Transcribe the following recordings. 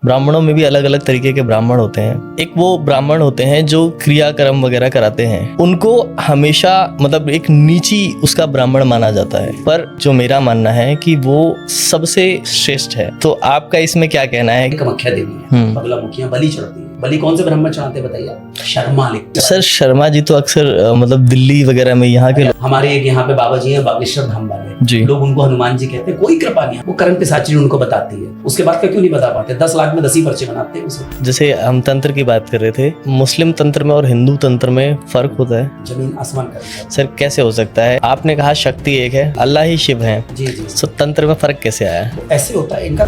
ब्राह्मणों में भी अलग अलग तरीके के ब्राह्मण होते हैं। एक वो ब्राह्मण होते हैं जो क्रियाक्रम वगैरह कराते हैं, उनको हमेशा मतलब एक नीची उसका ब्राह्मण माना जाता है, पर जो मेरा मानना है कि वो सबसे श्रेष्ठ है। तो आपका इसमें क्या कहना है? कामाख्या देवी है, बगलामुखियां बलि चढ़ती है। बलि कौन से ब्राह्मण चढ़ाते हैं बताइए? शर्मा लिखते सर शर्मा जी तो अक्सर मतलब दिल्ली वगैरह में यहाँ के हमारे एक यहाँ पे बाबा जी हैं बागेश्वर धाम वाले जी, लोग उनको हनुमान जी कहते हैं। कोई कृपा नहीं है, वो करण पिशाची उनको बताती है, उसके बाद का क्यों नहीं बता पाते? 10 लाख में 10 ही पर्चे बनाते हैं उसे। जैसे हम तंत्र की बात कर रहे थे, मुस्लिम तंत्र में और हिंदू तंत्र में फर्क होता है? जमीन आसमान का। सर कैसे हो सकता है? आपने कहा शक्ति एक है, अल्लाह ही शिव है, जी जी। तो तंत्र में फर्क कैसे आया? ऐसे होता है इनका।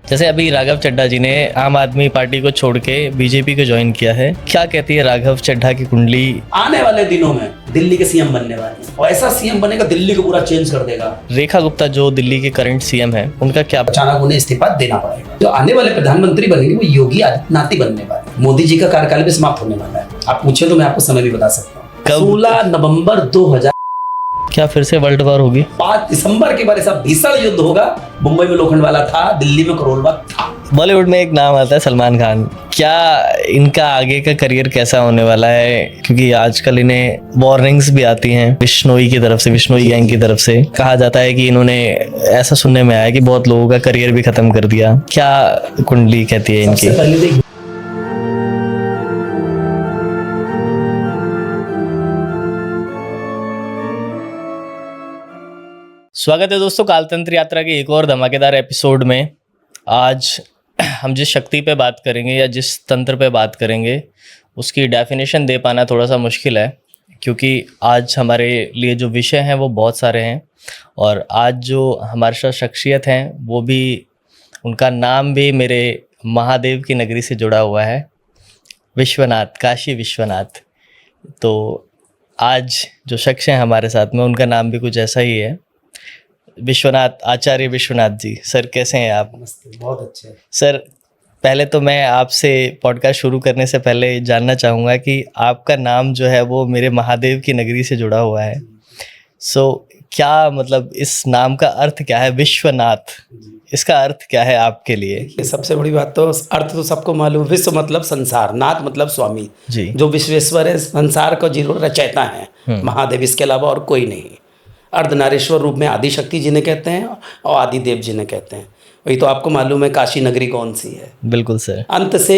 जैसे अभी राघव चड्ढा जी ने आम आदमी पार्टी को छोड़ के बीजेपी को ज्वाइन किया है, क्या कहती है राघव चड्ढा की कुंडली? आने वाले दिनों में दिल्ली के सीएम बनने वाले हैं और ऐसा सीएम बनेगा दिल्ली को पूरा चेंज कर देगा। रेखा गुप्ता जो दिल्ली के करंट सीएम है, उनका क्या? अचानक उन्हें इस्तीफा देना पड़ेगा। जो आने वाले प्रधानमंत्री बनेंगे वो योगी आदित्यनाथ ही बनने वाले। मोदी जी का कार्यकाल भी समाप्त होने वाला है। आप पूछे तो मैं आपको समय भी बता सकता हूँ। 16 नवंबर 2000। क्या फिर से वर्ल्ड वॉर होगी? 5 दिसंबर के बाद ऐसा भीषण युद्ध होगा। मुंबई में लोखंडवाला था, दिल्ली में करोलबाग था। बॉलीवुड में एक नाम आता है सलमान खान। क्या इनका आगे का करियर कैसा होने वाला है? क्योंकि आजकल इन्हें वार्निंग्स भी आती हैं बिश्नोई की तरफ से, बिश्नोई गैंग की तरफ से। कहा जाता है कि इन्होंने, ऐसा सुनने में आया कि बहुत लोगों का करियर भी खत्म कर दिया। क्या कुंडली कहती है इनकी? स्वागत है दोस्तों कालतंत्र यात्रा के एक और धमाकेदार एपिसोड में। आज हम जिस शक्ति पे बात करेंगे या जिस तंत्र पे बात करेंगे उसकी डेफिनेशन दे पाना थोड़ा सा मुश्किल है, क्योंकि आज हमारे लिए जो विषय हैं वो बहुत सारे हैं और आज जो हमारे साथ शख्सियत हैं वो भी, उनका नाम भी मेरे महादेव की नगरी से जुड़ा हुआ है, विश्वनाथ, काशी विश्वनाथ। तो आज जो शख्स हैं हमारे साथ में, उनका नाम भी कुछ ऐसा ही है, विश्वनाथ, आचार्य विश्वनाथ जी। सर कैसे हैं आप? नमस्ते, बहुत अच्छे। सर पहले तो मैं आपसे पॉडकास्ट शुरू करने से पहले जानना चाहूँगा कि आपका नाम जो है वो मेरे महादेव की नगरी से जुड़ा हुआ है। सो क्या मतलब इस नाम का अर्थ क्या है? विश्वनाथ, इसका अर्थ क्या है आपके लिए? सबसे बड़ी बात तो अर्थ तो सबको मालूम। विश्व मतलब संसार, नाथ मतलब स्वामी जी। जो विश्वेश्वर है, संसार का जीरो रचयिता है महादेव, इसके अलावा और कोई नहीं। अर्धनारीश्वर रूप में आदि शक्ति जिन्हें कहते हैं और आदि देव जिन्हें कहते हैं। वही तो आपको मालूम है काशी नगरी कौन सी है? बिल्कुल सर। अंत से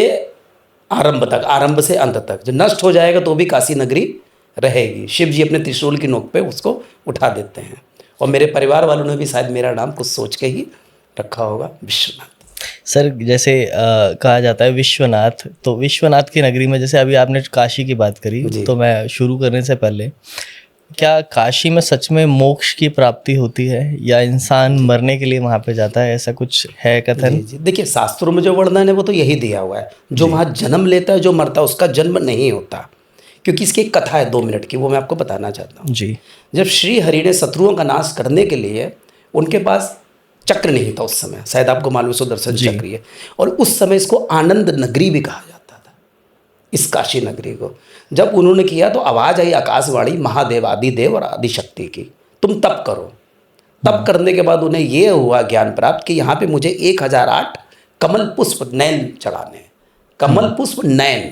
आरंभ तक, आरंभ से अंत तक जो नष्ट हो जाएगा तो भी काशी नगरी रहेगी। शिव जी अपने त्रिशूल की नोक पे उसको उठा देते हैं और मेरे परिवार वालों ने भी शायद मेरा नाम कुछ सोच के ही रखा होगा, विश्वनाथ। सर जैसे कहा जाता है विश्वनाथ, तो विश्वनाथ की नगरी में, जैसे अभी आपने काशी की बात करी, तो मैं शुरू करने से पहले, क्या काशी में सच में मोक्ष की प्राप्ति होती है या इंसान मरने के लिए वहाँ पे जाता है? ऐसा कुछ है कथन? जी। देखिए शास्त्रों में जो वर्णन है वो तो यही दिया हुआ है, जो वहाँ जन्म लेता है, जो मरता है, उसका जन्म नहीं होता। क्योंकि इसकी एक कथा है 2 मिनट की, वो मैं आपको बताना चाहता हूँ जी। जब श्री हरि ने शत्रुओं का नाश करने के लिए, उनके पास चक्र नहीं था उस समय, शायद आपको मालूम, सुदर्शन चक्र है, और उस समय इसको आनंद नगरी भी कहा जाता था, इस काशी नगरी को। जब उन्होंने किया तो आवाज़ आई आकाशवाणी महादेव, आदिदेव और आदिशक्ति की, तुम तप करो। तप करने के बाद उन्हें ये हुआ ज्ञान प्राप्त कि यहाँ पे मुझे 1008 कमल पुष्प नयन चढ़ाने हैं। कमल पुष्प नयन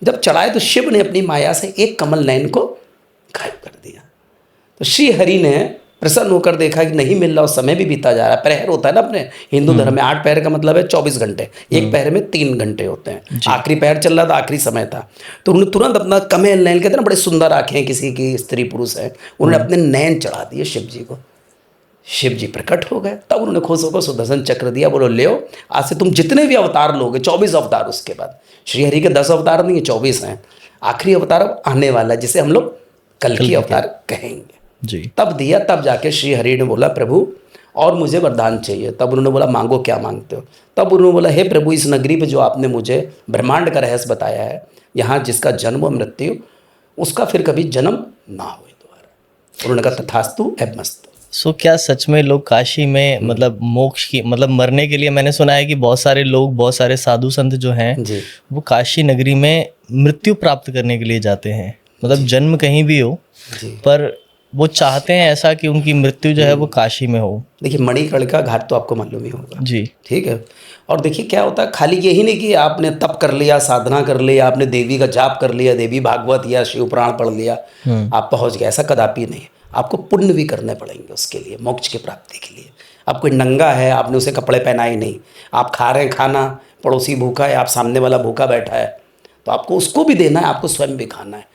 जब चढ़ाए तो शिव ने अपनी माया से एक कमल नयन को गायब कर दिया। तो श्री हरि ने प्रसन्न होकर देखा कि नहीं मिल रहा, उस समय भी बीता जा रहा है। प्रहर होता है ना अपने हिंदू धर्म में, 8 पहर का मतलब है 24 घंटे, एक पहर में 3 घंटे होते हैं। आखिरी पहर चल रहा था, आखिरी समय था, तो उन्होंने तुरंत अपना कमल नयन, कहते हैं ना बड़े सुंदर आंखें किसी की, स्त्री पुरुष है, उन्होंने अपने नयन चढ़ा दिए शिव जी को। शिव जी प्रकट हो गए, तब उन्होंने खुश होकर सुदर्शन चक्र दिया, बोलो ले आज से तुम जितने भी अवतार लोगे, 24 अवतार। उसके बाद श्रीहरि के 10 अवतार नहीं है, 24 हैं। आखिरी अवतार आने वाला है जिसे हम लोग कल की अवतार कहेंगे जी। तब दिया, तब जाके श्री हरि ने बोला प्रभु और मुझे वरदान चाहिए। तब उन्होंने बोला मांगो क्या मांगते हो? तब उन्होंने बोला हे प्रभु, इस नगरी पे जो आपने मुझे ब्रह्मांड का रहस्य बताया है, यहाँ जिसका जन्म और मृत्यु, उसका फिर कभी जन्म ना हो दोबारा। उन्होंने कहा तथास्तु एवमस्तु। सो क्या सच में लोग काशी में मतलब मोक्ष की, मतलब मरने के लिए, मैंने सुना है कि बहुत सारे लोग, बहुत सारे साधु संत जो हैं वो काशी नगरी में मृत्यु प्राप्त करने के लिए जाते हैं, मतलब जन्म कहीं भी हो, पर वो चाहते हैं ऐसा कि उनकी मृत्यु जो है वो काशी में हो। देखिए मणिकर्णिका घाट तो आपको मालूम ही होगा जी। ठीक है। और देखिए क्या होता है, खाली यही नहीं कि आपने तप कर लिया, साधना कर लिया, आपने देवी का जाप कर लिया, देवी भागवत या शिव पुराण पढ़ लिया, आप पहुंच गए, ऐसा कदापि नहीं। आपको पुण्य भी करने पड़ेंगे उसके लिए, मोक्ष की प्राप्ति के लिए। आप कोई नंगा है, आपने उसे कपड़े पहनाए नहीं, आप खा रहे हैं खाना, पड़ोसी भूखा है, आप सामने वाला भूखा बैठा है, तो आपको उसको भी देना है, आपको स्वयं भी खाना है।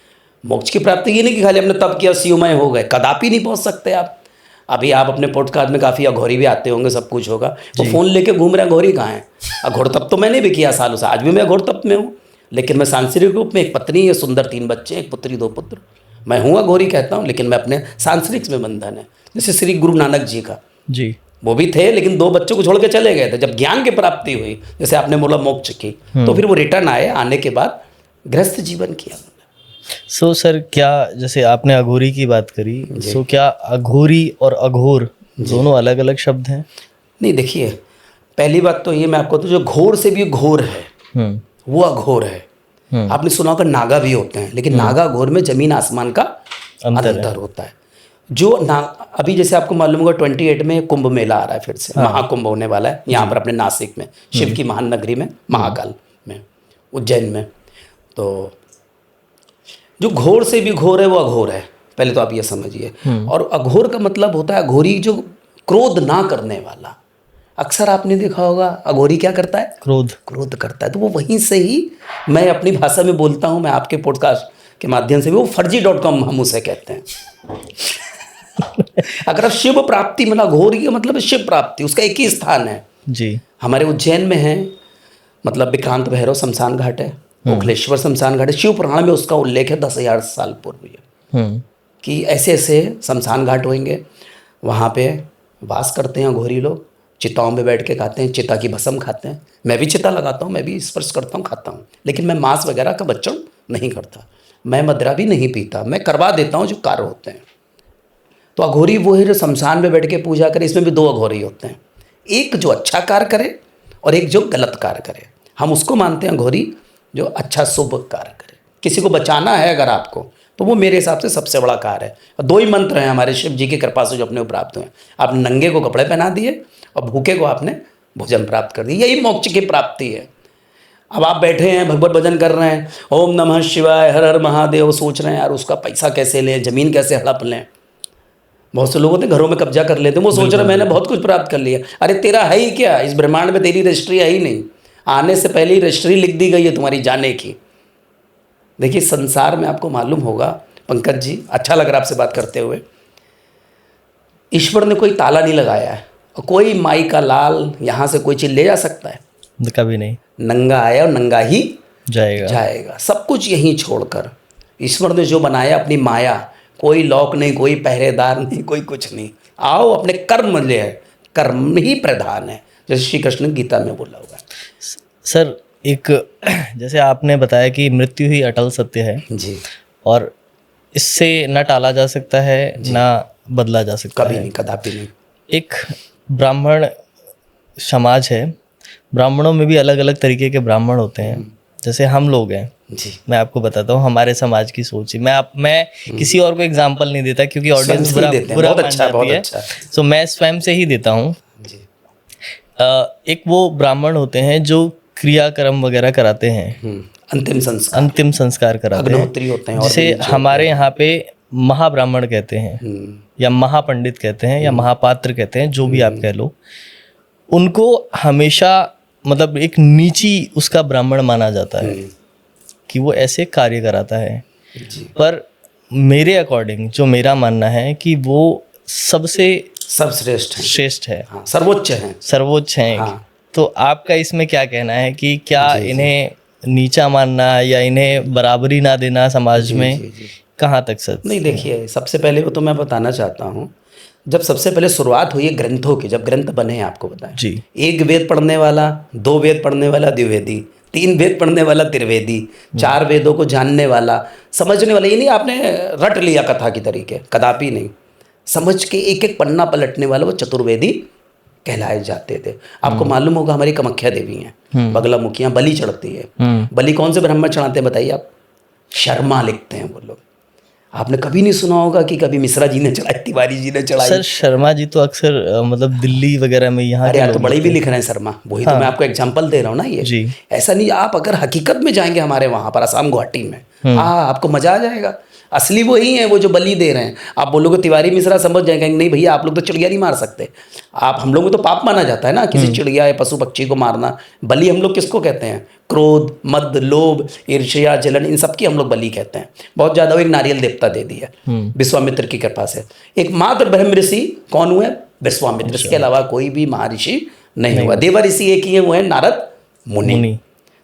मोक्ष की प्राप्ति ये नहीं कि खाली हमने तप किया शिवमय हो गए, कदापि नहीं पहुंच सकते आप। अभी आप अपने पॉडकास्ट में काफ़ी अघोरी भी आते होंगे, सब कुछ होगा, वो फ़ोन लेके घूम रहे हैं, अघोरी कहाँ है? अघोर तप तो मैंने भी किया सालों से, आज भी मैं अघोर तप में हूँ, लेकिन मैं सांसारिक रूप में एक पत्नी है, सुंदर 3 बच्चे, 1 पुत्री 2 पुत्र, मैं हूँ अघोरी कहता हूँ, लेकिन मैं अपने सांसारिक में बंधन है। जैसे श्री गुरु नानक जी का, जी, वो भी थे लेकिन 2 बच्चों को छोड़ के चले गए थे। जब ज्ञान की प्राप्ति हुई, जैसे आपने बोला मोक्ष की, तो फिर वो रिटर्न आए, आने के बाद गृहस्थ जीवन किया। सो सर, क्या जैसे आपने अघोरी की बात करी, सो क्या अघोरी और अघोर दोनों अलग अलग शब्द हैं? नहीं, देखिए पहली बात तो ये मैं आपको तो जो घोर से भी घोर है वो अघोर है। आपने सुना होगा नागा भी होते हैं, लेकिन नागा घोर में जमीन आसमान का अंतर होता है। जो अभी जैसे आपको मालूम होगा 28 में कुंभ मेला आ रहा है, फिर से महाकुंभ होने वाला है यहाँ पर अपने नासिक में, शिव की महान नगरी में, महाकाल में, उज्जैन में। तो जो घोर से भी घोर है वो अघोर है, पहले तो आप ये समझिए। और अघोर का मतलब होता है अघोरी जो क्रोध ना करने वाला। अक्सर आपने देखा होगा अघोरी क्या करता है? क्रोध करता है। तो वो वहीं से ही मैं अपनी भाषा में बोलता हूँ, मैं आपके पॉडकास्ट के माध्यम से भी, वो फर्जी.com हम उसे कहते हैं। अगर आप शिव प्राप्ति मतलब अघोरी का मतलब शिव प्राप्ति, उसका एक ही स्थान है जी, हमारे उज्जैन में है, मतलब विक्रांत भैरव शमशान घाट है, ओखलेश्वर शमशान घाट है। शिव पुराण में उसका उल्लेख है 10,000 साल पूर्व कि ऐसे ऐसे शमशान घाट होंगे, वहाँ पे वास करते हैं अघोरी लोग, चिताओं में बैठ के खाते हैं, चिता की भस्म खाते हैं। मैं भी चिता लगाता हूँ, मैं भी स्पर्श करता हूँ, खाता हूँ, लेकिन मैं मांस वगैरह का भक्षण नहीं करता, मैं मदिरा भी नहीं पीता, मैं करवा देता हूँ जो कार्य होते हैं। तो अघोरी वो है जो शमशान में बैठ के पूजा करे। इसमें भी 2 अघोरी होते हैं, एक जो अच्छा कार्य करे और एक जो गलत कार्य करे। हम उसको मानते हैं अघोरी जो अच्छा शुभ कार्य करे। किसी को बचाना है अगर आपको, तो वो मेरे हिसाब से सबसे बड़ा कार्य है। और 2 ही मंत्र हैं हमारे शिव जी की कृपा से जो अपने को प्राप्त हुए। आप नंगे को कपड़े पहना दिए और भूखे को आपने भोजन प्राप्त कर दिया, यही मोक्ष की प्राप्ति है। अब आप बैठे हैं, भगवत भजन कर रहे हैं, ओम नमः शिवाय, हर हर महादेव, सोच रहे हैं यार उसका पैसा कैसे लें, ज़मीन कैसे हड़प लें। बहुत से लोग होते हैं घरों में कब्जा कर लेते हैं, वो सोच रहे मैंने बहुत कुछ प्राप्त कर लिया। अरे तेरा है ही क्या? इस ब्रह्मांड में तेरी रजिस्ट्री है ही नहीं, आने से पहले ही रजिस्ट्री लिख दी गई है तुम्हारी जाने की। देखिए संसार में आपको मालूम होगा पंकज जी, अच्छा लग रहा आपसे बात करते हुए, ईश्वर ने कोई ताला नहीं लगाया है और कोई माई का लाल यहाँ से कोई चीज़ ले जा सकता है? कभी नहीं। नंगा आया और नंगा ही जाएगा। सब कुछ यहीं छोड़कर ईश्वर ने जो बनाया अपनी माया, कोई लॉक नहीं, कोई पहरेदार नहीं, कोई कुछ नहीं। आओ अपने कर्म ले, कर्म ही प्रधान है, जैसे श्री कृष्ण गीता में बोला हुआ है। सर एक जैसे आपने बताया कि मृत्यु ही अटल सत्य है जी, और इससे न टाला जा सकता है ना बदला जा सकता कभी है, नहीं, कदापि नहीं। एक ब्राह्मण समाज है, ब्राह्मणों में भी अलग अलग तरीके के ब्राह्मण होते हैं। जैसे हम लोग हैं जी, मैं आपको बताता हूँ हमारे समाज की सोच ही, मैं किसी और को एग्जांपल नहीं देता क्योंकि ऑडियंस बुरा बहुत अच्छा, बहुत अच्छा। तो मैं स्वयं से ही देता हूँ। एक वो ब्राह्मण होते हैं जो क्रियाक्रम वगैरह कराते हैं, अंतिम संस्कार कराते अग्निहोत्री होते हैं, जिसे हमारे यहाँ पे महाब्राह्मण कहते हैं या महापंडित कहते हैं या महापात्र कहते हैं, जो भी आप कह लो। उनको हमेशा मतलब एक नीची उसका ब्राह्मण माना जाता है कि वो ऐसे कार्य कराता है। पर मेरे अकॉर्डिंग जो मेरा मानना है कि वो सबसे श्रेष्ठ है, हाँ, सर्वोच्च है। हाँ। तो आपका इसमें क्या कहना है कि क्या इन्हें नीचा मानना या इन्हें बराबरी ना देना समाज में कहाँ तक सच? नहीं, देखिए सबसे पहले वो तो मैं बताना चाहता हूँ, जब सबसे पहले शुरुआत हुई है ग्रंथों की, जब ग्रंथ बने आपको बताएं जी, 1 वेद पढ़ने वाला, 2 वेद पढ़ने वाला द्विवेदी, 3 वेद पढ़ने वाला त्रिवेदी, 4 वेदों को जानने वाला, समझने वाला। ये नहीं आपने रट लिया कथा की तरीके, कदापि नहीं। समझ के एक एक पन्ना पलटने वाला वो चतुर्वेदी कहलाए जाते थे। आपको मालूम होगा हमारी कामाख्या देवी हैं, बगला मुखियाँ, बलि चढ़ती है। बलि कौन से ब्राह्मण चढ़ाते हैं बताइए आप? शर्मा लिखते हैं वो लोग। आपने कभी नहीं सुना होगा कि कभी मिश्रा जी ने चढ़ाई, तिवारी जी ने चढ़ाई। सर शर्मा जी तो अक्सर मतलब दिल्ली वगैरह में यहाँ अरे के यार, तो लोग बड़े भी होते हैं। लिख रहे हैं शर्मा, वही तो हाँ। मैं आपको एग्जांपल दे रहा हूँ ना ये। जी। ऐसा नहीं, आप अगर हकीकत में जाएंगे हमारे वहाँ पर असम गुवाहाटी में, आपको मजा आ जाएगा। असली वही है वो जो बलि दे रहे हैं। आप बोलोगे तिवारी मिश्रा, समझ जाएंगे नहीं भैया आप लोग तो चिड़िया नहीं मार सकते। आप, हम लोग में तो पाप माना जाता है ना किसी चिड़िया या पशु पक्षी को मारना। बलि हम लोग किसको कहते हैं? क्रोध, मद, लोभ, ईर्ष्या, जलन, इन सब की हम लोग बलि कहते हैं। बहुत ज़्यादा वो एक नारियल देवता दे दिया विश्वामित्र की कृपा से। एकमात्र ब्रह्म ऋषि कौन हुए? विश्वामित्र। इसके अलावा कोई भी महर्षि नहीं हुआ। देव ऋषि एक ही है, वो है नारद मुनि।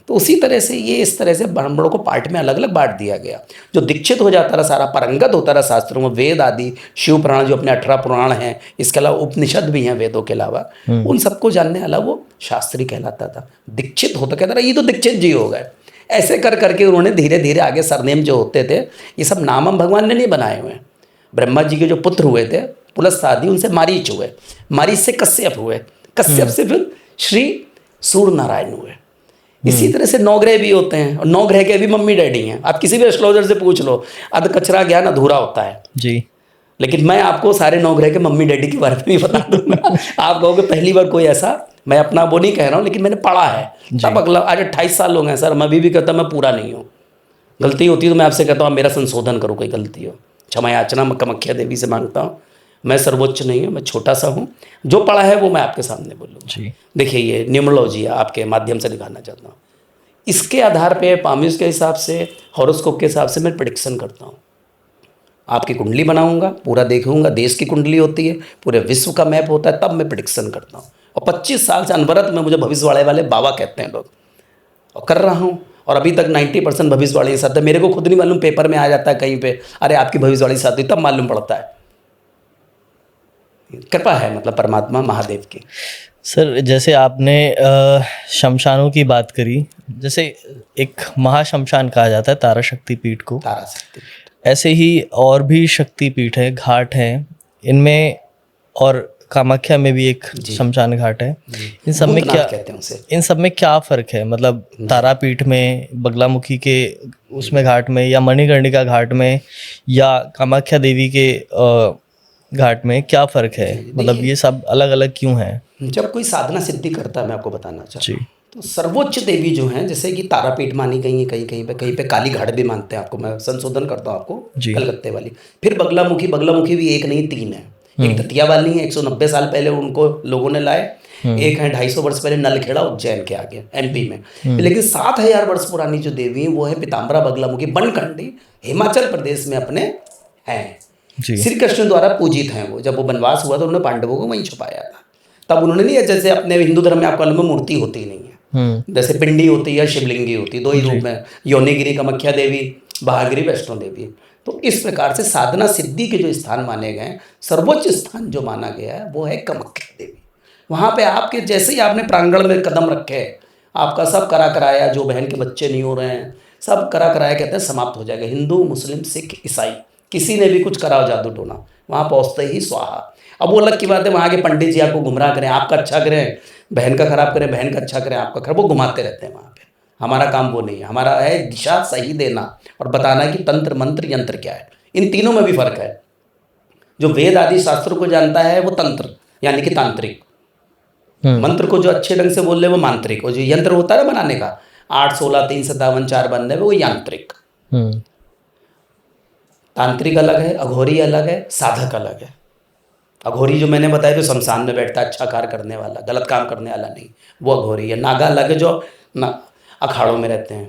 तो उसी तरह से ये इस तरह से ब्राह्मणों को पार्ट में अलग अलग बांट दिया गया। जो दीक्षित हो जाता रहा, सारा पारंगत होता रहा शास्त्रों में, वेद आदि, शिव पुराण जो अपने 18 पुराण हैं, इसके अलावा उपनिषद भी हैं वेदों के अलावा, उन सबको जानने वाला वो शास्त्री कहलाता था। दीक्षित होता, कहता रहा ये तो दीक्षित जी हो गए। ऐसे कर करके उन्होंने धीरे धीरे आगे सरनेम जो होते थे, ये सब नाम हम भगवान ने नहीं बनाए हुए हैं। ब्रह्मा जी के जो पुत्र हुए थे पुलस्त्य आदि, उनसे मारीच हुए, मारीच से कश्यप हुए, कश्यप से फिर श्री सूर्य नारायण हुए। इसी तरह से 9 ग्रह भी होते हैं, और 9 ग्रह के भी मम्मी डैडी हैं। आप किसी भी एस्ट्रोलॉजर से पूछ लो, अध कचरा ज्ञान अधूरा होता है जी। लेकिन मैं आपको सारे 9 ग्रह के मम्मी डैडी के बारे में भी बता दूंगा। आप कहोगे पहली बार कोई ऐसा, मैं अपना वो नहीं कह रहा हूँ लेकिन मैंने पढ़ा है। तब अगला, आज 28 साल हो गए सर, मैं अभी भी कहता मैं पूरा नहीं हूँ। गलती होती है तो मैं आपसे कहता हूँ मेरा संशोधन करो, कोई गलती हो क्षमा याचना मैं कामाख्या देवी से मांगता हूँ। मैं सर्वोच्च नहीं हूँ, मैं छोटा सा हूँ। जो पढ़ा है वो मैं आपके सामने बोलूँगा। देखिए ये न्यूमरोलॉजी आपके माध्यम से दिखाना चाहता हूँ। इसके आधार पे पामिस के हिसाब से, हॉरोस्कोप के हिसाब से मैं प्रेडिक्शन करता हूँ। आपकी कुंडली बनाऊंगा, पूरा देखूंगा, देश की कुंडली होती है, पूरे विश्व का मैप होता है, तब मैं प्रेडिक्शन करता हूँ। और 25 साल से अनवरत में मुझे भविष्यवाणी वाले बाबा कहते हैं लोग, और कर रहा हूँ। और अभी तक 90% भविष्यवाणी सत्य है। मेरे को खुद नहीं मालूम, पेपर में आ जाता है कहीं पे, अरे आपकी भविष्यवाणी सत्य, तब मालूम पड़ता है। कृपा है मतलब परमात्मा महादेव की। सर जैसे आपने शमशानों की बात करी, जैसे एक महाशमशान कहा जाता है तारा शक्ति पीठ को, तारा शक्ति, ऐसे ही और भी शक्ति पीठ है, घाट हैं इनमें, और कामाख्या में भी एक शमशान घाट है। इन सब में क्या कहते हैं उसे, इन सब में क्या फ़र्क है? मतलब तारापीठ में, बगलामुखी के उसमें घाट में, या मणिकर्णिका घाट में, या कामाख्या देवी के घाट में क्या फ़र्क है? मतलब ये सब अलग अलग क्यों हैं? जब कोई साधना सिद्धि करता है, मैं आपको बताना चाहता हूँ, जी। तो सर्वोच्च देवी जो हैं, जैसे कि तारापीठ मानी गई है, कहीं पे काली घाट भी मानते हैं। आपको मैं संशोधन करता हूँ आपको, कलकत्ते वाली। फिर बगलामुखी भी एक नहीं 3 है। एक दतिया वाली है, 190 साल पहले उनको लोगों ने लाए। एक है 250 वर्ष पहले नलखेड़ा उज्जैन के आगे एमपी में। लेकिन 7000 वर्ष पुरानी जो देवी है वो है पीताम्बरा बगलामुखी, बनखंडी, हिमाचल प्रदेश में अपने हैं। श्री कृष्ण द्वारा पूजित हैं वो। जब वो वनवास हुआ तो उन्होंने पांडवों को वहीं छुपाया था। तब उन्होंने नहीं, जैसे अपने हिंदू धर्म में आपका में मूर्ति होती नहीं है, जैसे पिंडी होती है, शिवलिंगी होती है, 2 ही रूप में, योनिगिरी कामाख्या देवी, महागिरी वैष्णो देवी। तो इस प्रकार से साधना सिद्धि के जो स्थान माने गए, सर्वोच्च स्थान जो माना गया है वो है कामाख्या देवी। वहाँ पे आपके जैसे ही आपने प्रांगण में कदम रखे, आपका सब करा कराया, जो बहन के बच्चे नहीं हो रहे हैं सब करा कराया, कहते हैं समाप्त हो जाएगा। हिंदू, मुस्लिम, सिख, ईसाई, किसी ने भी कुछ कराओ जादू टोना, वहाँ पहुँचते ही स्वाहा। अब वो अलग की बात है, वहाँ के पंडित जी आपको गुमराह करें, आपका अच्छा करें, बहन का खराब करें, बहन का अच्छा करें, आपका खराब, वो घुमाते रहते हैं वहाँ पे। हमारा काम वो नहीं है। हमारा है दिशा सही देना और बताना कि तंत्र मंत्र यंत्र क्या है। इन तीनों में भी फर्क है। जो वेद आदि शास्त्रों को जानता है वो तंत्र यानी कि तांत्रिक, मंत्र को जो अच्छे ढंग से बोल रहे वो मांत्रिक, और जो यंत्र होता है बनाने का 8, 16, 3, 57, 4 बनने वो यांत्रिक। तांत्रिक अलग है, अघोरी अलग है, साधक अलग है। अघोरी जो मैंने बताया जो शमशान में बैठता है, अच्छा कार्य करने वाला, गलत काम करने वाला नहीं, वो अघोरी है। नागा अलग है जो अखाड़ों में रहते हैं,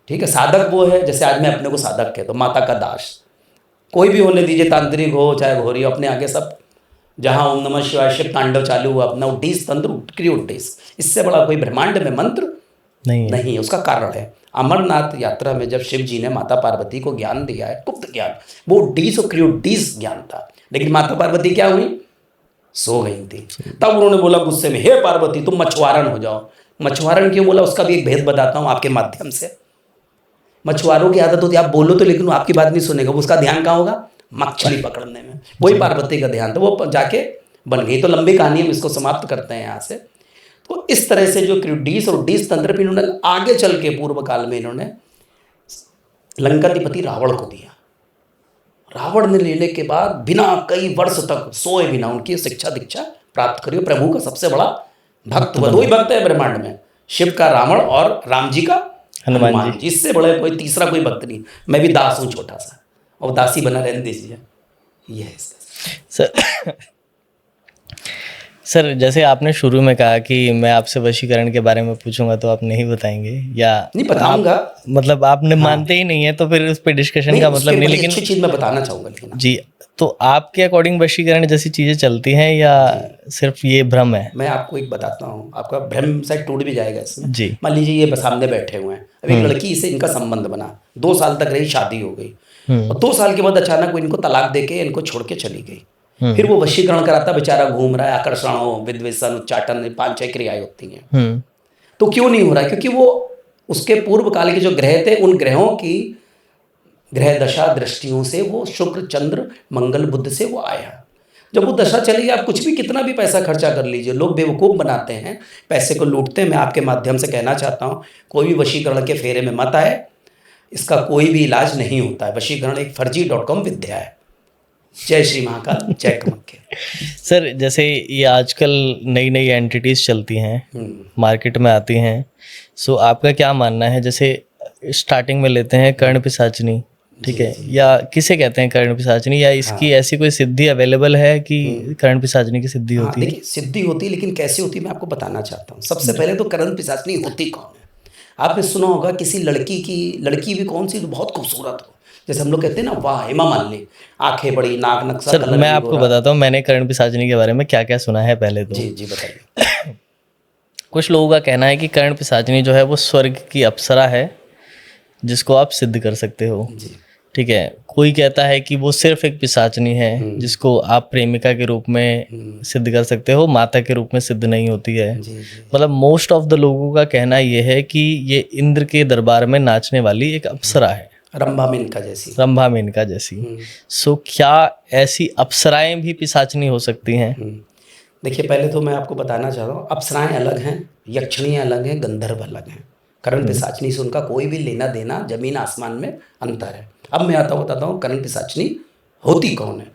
ठीक है। साधक वो है, जैसे आज मैं अपने को साधक कहता हूँ, माता का दास। कोई भी होने दीजिए, तांत्रिक हो चाहे अघोरी हो, अपने आगे सब, जहाँ ओम नमः शिवाय शिव तांडव चालू हुआ, अपना उड्डीस तंत्र उत्क्रिय उड्डीस, इससे बड़ा कोई ब्रह्मांड में मंत्र नहीं। उसका कारण है अमरनाथ यात्रा में जब शिव जी ने माता पार्वती को ज्ञान दिया है, गुप्त ज्ञान, वो उड्डीस और क्रियोड्डीस ज्ञान था। लेकिन माता पार्वती क्या हुई? सो गई थी। तब उन्होंने बोला गुस्से में, हे पार्वती तुम मछुआरन हो जाओ। मछुआरन क्यों बोला, उसका भी एक भेद बताता हूँ आपके माध्यम से। मछुआरों की आदत होती है, आप बोलो तो लेकिन वो आपकी बात नहीं सुनेगा, उसका ध्यान कहाँ होगा? मछली पकड़ने में। वही पार्वती का ध्यान था, वो जाके बन गई। तो लंबी कहानी हम इसको समाप्त करते हैं यहाँ से। तो इस तरह से जो क्रियोड्डीस और उड्डीस तंत्र भी इन्होंने आगे चल के पूर्व काल में इन्होंने लंकाधिपति रावण को दिया। रावण ने लेने के बाद बिना कई वर्ष तक सोए बिना उनकी शिक्षा दीक्षा प्राप्त करी, प्रभु का सबसे बड़ा भक्त, दो ही भक्त है ब्रह्मांड में, शिव का रावण और राम जी का हनुमान जी। इससे बड़े कोई तीसरा कोई भक्त नहीं। मैं भी दास हूँ छोटा सा, और दासी बना रहने दीजिए। ये है सर। सर जैसे आपने शुरू में कहा कि मैं आपसे वशीकरण के बारे में पूछूंगा तो आप नहीं बताएंगे, या नहीं बताऊंगा, मतलब आपने मानते ही नहीं है तो फिर उस पर डिस्कशन का मतलब नहीं। लेकिन अच्छी चीज मैं बताना चाहूंगा। लेकिन जी, तो आपके अकॉर्डिंग वशीकरण जैसी चीजें चलती हैं या सिर्फ ये भ्रम है? मैं आपको एक बताता हूँ, आपका भ्रम शायद टूट भी जाएगा इसमें। जी। मान लीजिए ये सामने बैठे हुए हैं, अब एक लड़की से इनका संबंध बना, 2 साल तक रही, शादी हो गई, और 2 साल के बाद अचानक वो इनको तलाक देके इनको छोड़ के चली गई। फिर वो वशीकरण कराता, बेचारा घूम रहा है, आकर्षण हो, विद्वेषण, उच्चाटन, 5-6 क्रियाएं होती हैं। तो क्यों नहीं हो रहा है? क्योंकि वो उसके पूर्व काल के जो ग्रह थे, उन ग्रहों की ग्रह दशा दृष्टियों से वो शुक्र, चंद्र, मंगल, बुध से वो आया। जब वो दशा चली गई, आप कुछ भी कितना भी पैसा खर्चा कर लीजिए, लोग बेवकूफ़ बनाते हैं, पैसे को लूटते हैं। मैं आपके माध्यम से कहना चाहता हूँ, कोई भी वशीकरण के फेरे में मत आए, इसका कोई भी इलाज नहीं होता है। वशीकरण एक फर्जी.com विद्या है। जय श्री महाकाल, जय कमख्य। सर जैसे ये आजकल नई नई एंटिटीज चलती हैं, मार्केट में आती हैं, सो आपका क्या मानना है? जैसे स्टार्टिंग में लेते हैं कर्ण पिशाचनी, ठीक है, या किसे कहते हैं कर्ण पिशाचनी, या इसकी ऐसी कोई सिद्धि अवेलेबल है कि कर्ण पिशाचनी की सिद्धि होती है? देखिए सिद्धि होती है, लेकिन कैसी होती है मैं आपको बताना चाहता हूँ। सबसे पहले तो कर्ण पिशाचनी होती कौन है? आपने सुना होगा किसी लड़की भी कौन सी बहुत खूबसूरत हो, जैसे हम लोग कहते हैं ना, वाह हेमा मालिनी, आंखें बड़ी, नाक नक्शा। सर मैं आपको बताता हूँ मैंने कर्ण पिशाचनी के बारे में क्या क्या सुना है पहले तो। जी जी बताइए। कुछ लोगों का कहना है कि कर्ण पिशाचनी जो है वो स्वर्ग की अप्सरा है जिसको आप सिद्ध कर सकते हो, ठीक है। कोई कहता है कि वो सिर्फ एक पिशाचनी है जिसको आप प्रेमिका के रूप में सिद्ध कर सकते हो, माता के रूप में सिद्ध नहीं होती है। मतलब मोस्ट ऑफ द लोगों का कहना ये है कि ये इंद्र के दरबार में नाचने वाली एक अप्सरा है, रंभा मेनका जैसी। सो क्या ऐसी अप्सराएं भी पिशाचनी हो सकती हैं? देखिए पहले तो मैं आपको बताना चाह रहा हूँ, अप्सराएं अलग हैं, यक्षिणियाँ अलग हैं, गंधर्व अलग हैं। कर्ण पिशाचनी से उनका कोई भी लेना देना जमीन आसमान में अंतर है। अब मैं बताता हूँ कर्ण पिशाचनी होती कौन है।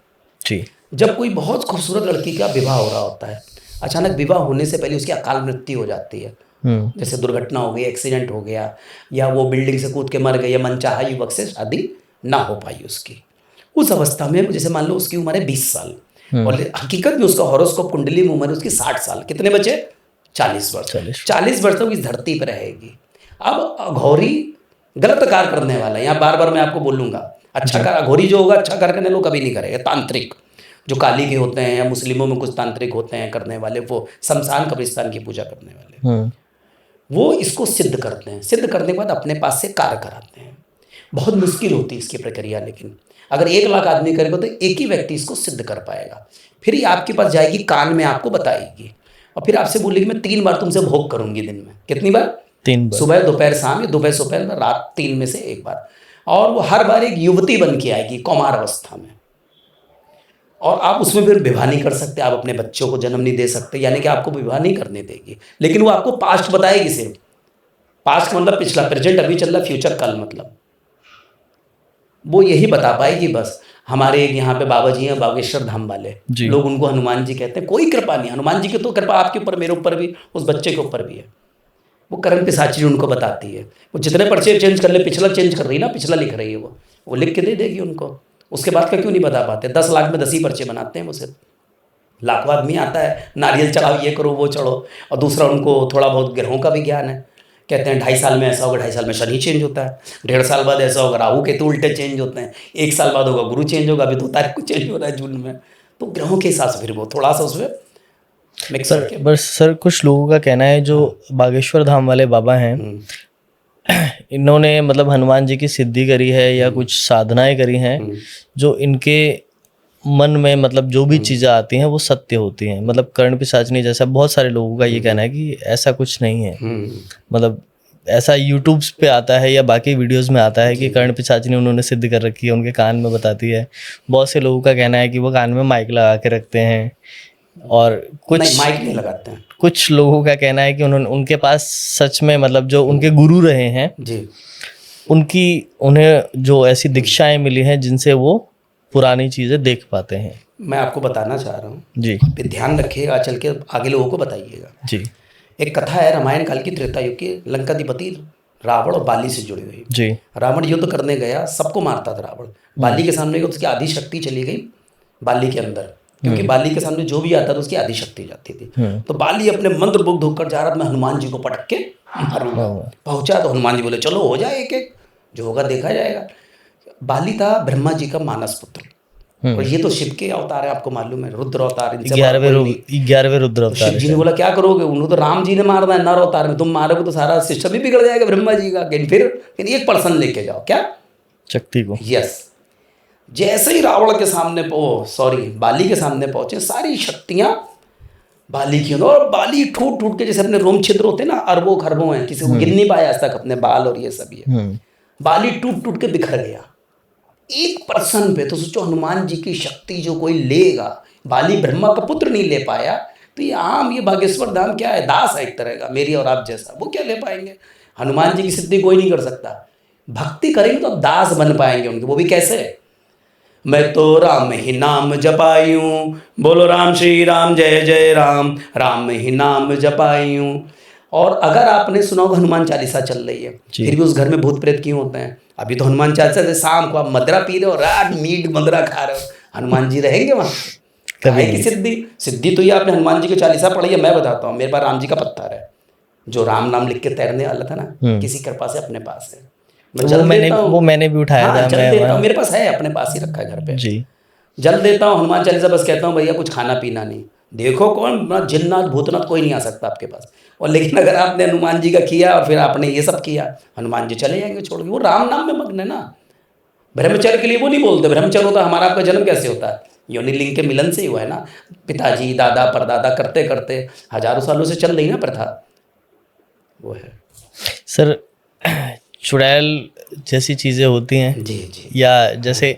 जी। जब कोई बहुत खूबसूरत लड़की का विवाह हो रहा होता है, अचानक विवाह होने से पहले उसकी अकाल मृत्यु हो जाती है, जैसे दुर्घटना हो गई, एक्सीडेंट हो गया, या वो बिल्डिंग से कूद के मर गई, या मनचाहा युवक से शादी ना हो पाई उसकी। उस अवस्था में जैसे मान लो उसकी उम्र है 20 साल, और हकीकत में उसका हॉरोस्कोप कुंडली में उम्र उसकी 60 साल। कितने बचे? 40 वर्ष। 40 वर्ष तक इस धरती पर रहेगी। अब अघोरी गलत कार्य करने वाला है, यहाँ बार बार मैं आपको बोलूँगा, अच्छा कार्य अघोरी जो होगा अच्छा कार्य करने लोग कभी नहीं करेगा। तांत्रिक जो काली के होते हैं, या मुस्लिमों में कुछ तांत्रिक होते हैं करने वाले, वो शमशान कब्रिस्तान की पूजा करने वाले, वो इसको सिद्ध करते हैं। सिद्ध करने के बाद अपने पास से कार्य कराते हैं। बहुत मुश्किल होती है इसकी प्रक्रिया, लेकिन अगर 1 लाख आदमी करेगा तो एक ही व्यक्ति इसको सिद्ध कर पाएगा। फिर ये आपके पास जाएगी, कान में आपको बताएगी, और फिर आपसे बोलेगी मैं 3 बार तुमसे भोग करूंगी दिन में। कितनी बार? 3 बार। सुबह, दोपहर, शाम, या दोपहर, दोपहर, रात, 3 में से 1 बार। और वो हर बार एक युवती बन के आएगी कौमार अवस्था में, और आप उसमें फिर विवाह नहीं कर सकते, आप अपने बच्चों को जन्म नहीं दे सकते, यानी कि आपको विवाह नहीं करने देगी। लेकिन वो आपको पास्ट बताएगी, सिर्फ पास्ट मतलब पिछला, प्रेजेंट अभी चल रहा, फ्यूचर कल, मतलब वो यही बता पाएगी बस। हमारे यहाँ पे बाबा जी हैं, बागेश्वर धाम वाले लोग, उनको हनुमान जी कहते हैं। कोई कृपा नहीं, हनुमान जी की तो कृपा आपके ऊपर, मेरे ऊपर भी, उस बच्चे के ऊपर भी है। वो कर्ण पिशाचनी उनको बताती है। वो जितने पर्चे चेंज कर ले, पिछला चेंज कर रही है ना, पिछला लिख रही है, वो लिख के दे देगी उनको। उसके बाद का क्यों नहीं बता पाते? 10 लाख में 10 ही पर्चे बनाते हैं वो सिर्फ। लाखों आदमी आता है, नारियल चढ़ाओ, ये करो, वो चढ़ो, और दूसरा उनको थोड़ा बहुत ग्रहों का भी ज्ञान है। कहते हैं 2.5 साल में ऐसा होगा, 2.5 साल में शनि चेंज होता है, 1.5 साल बाद ऐसा होगा, राहु केतु उल्टे चेंज होते हैं, 1 साल बाद होगा गुरु चेंज होगा, अभी 2 तारीख को चेंज हो रहा है जून में। तो ग्रहों के हिसाब से फिर वो थोड़ा सा उसमें बस सर कुछ लोगों का कहना है जो बागेश्वर धाम वाले बाबा हैं, इन्होंने मतलब हनुमान जी की सिद्धि करी है या कुछ साधनाएं करी हैं, जो इनके मन में मतलब जो भी चीज़ें आती हैं वो सत्य होती हैं। मतलब कर्ण पिशाचनी जैसा बहुत सारे लोगों का ये कहना है कि ऐसा कुछ नहीं है। मतलब ऐसा यूट्यूब पे आता है या बाकी वीडियोस में आता है कि कर्ण पिशाचनी उन्होंने सिद्ध कर रखी है, उनके कान में बताती है। बहुत से लोगों का कहना है कि वो कान में माइक लगा के रखते हैं, और कुछ माइक नहीं लगाते हैं। कुछ लोगों का कहना है कि उनके पास सच में मतलब जो उनके गुरु रहे हैं जी, उन्हें जो ऐसी दीक्षाएं मिली हैं जिनसे वो पुरानी चीज़ें देख पाते हैं। मैं आपको बताना चाह रहा हूँ जी फिर ध्यान रखिएगा, चल के आगे लोगों को बताइएगा। जी एक कथा है रामायण काल की, त्रेता युग की, लंकाधिपति रावण और बाली से जुड़ी हुई। जी रावण युद्ध करने गया, सबको मारता था रावण। बाली के सामने उसकी आधी शक्ति चली गई बाली के अंदर, क्योंकि बाली के सामने जो भी आता था उसकी आधी शक्ति जाती थी। तो बाली अपने मंत्र मुग्ध होकर जा रहा, मैं हनुमान जी को पटक के मारूंगा। पहुंचा तो हनुमान जी बोले चलो हो जाए, एक एक जो होगा देखा जाएगा। बाली था ब्रह्मा जी का मानस पुत्र, और ये तो शिव के अवतार है, आपको मालूम है, रुद्र अवतार। 11वें रुद्र तो शिव अवतार जी है। ने बोला क्या करोगे, उन्होंने तो राम जी ने मारना है नर अवतार में, तुम मारोगे तो सारा सिस्टम ही बिगड़ जाएगा ब्रह्मा जी का। फिर एक पर्सन लेके जाओ, क्या शक्ति को। यस। जैसे ही रावण के सामने बाली के सामने पहुंचे, सारी शक्तियां बाली की, और बाली ठूट ठूट के, जैसे अपने रोम छिद्र होते ना, अरबों खरबों हैं, किसी को गिन नहीं पाया आज तक अपने बाल और ये सब ये। बाली टूट टूट के बिखर गया एक पर्सन पे। तो सोचो हनुमान जी की शक्ति जो कोई लेगा, बाली ब्रह्मा का पुत्र नहीं ले पाया, तो ये आम ये बागेश्वर धाम क्या है, दास है एक तरह का, मेरी और आप जैसा, वो क्या ले पाएंगे। हनुमान जी की सिद्धि कोई नहीं कर सकता। भक्ति करेंगे तो दास बन पाएंगे उनके, वो भी कैसे। मैं तो राम ही नाम जपायूं, बोलो राम श्री राम जय जय राम, राम ही नाम जपायूं। और अगर आपने सुना होगा हनुमान चालीसा चल रही है, फिर भी उस घर में भूत प्रेत क्यों होते हैं। अभी तो हनुमान चालीसा से शाम को आप मदरा पी रहे हो, रात मीट मदरा खा रहे हो, हनुमान जी रहेंगे वहाँ कभी की सिद्धि तो ये आपने हनुमान जी की चालीसा पढ़ी है। मैं बताता हूँ, मेरे पास राम जी का पत्थर है, जो राम नाम लिख के तैरने वाला था ना, किसी कृपा से अपने पास है। वो मैंने भी उठाया था। जल देता हूँ, मेरे पास है, अपने पास ही रखा है घर पे जी। जल देता हूँ, हनुमान चालीसा बस कहता हूँ भैया कुछ खाना पीना नहीं। देखो कौन जिन्नाथ भूतनाथ कोई नहीं आ सकता आपके पास। और लेकिन अगर आपने हनुमान जी का किया और फिर आपने ये सब किया, हनुमान जी चले जाएंगे छोड़ के। वो राम नाम में मग्न है ना। ब्रह्मचर्य के लिए वो नहीं बोलते। ब्रह्मचर्य होता हमारा आपका जन्म कैसे होता है, योनि लिंग के मिलन से ही हुआ है ना। पिताजी दादा परदादा करते करते हजारों सालों से चल रही ना प्रथा, वो है। सर चुड़ैल जैसी चीज़ें होती हैं जी जी, या जैसे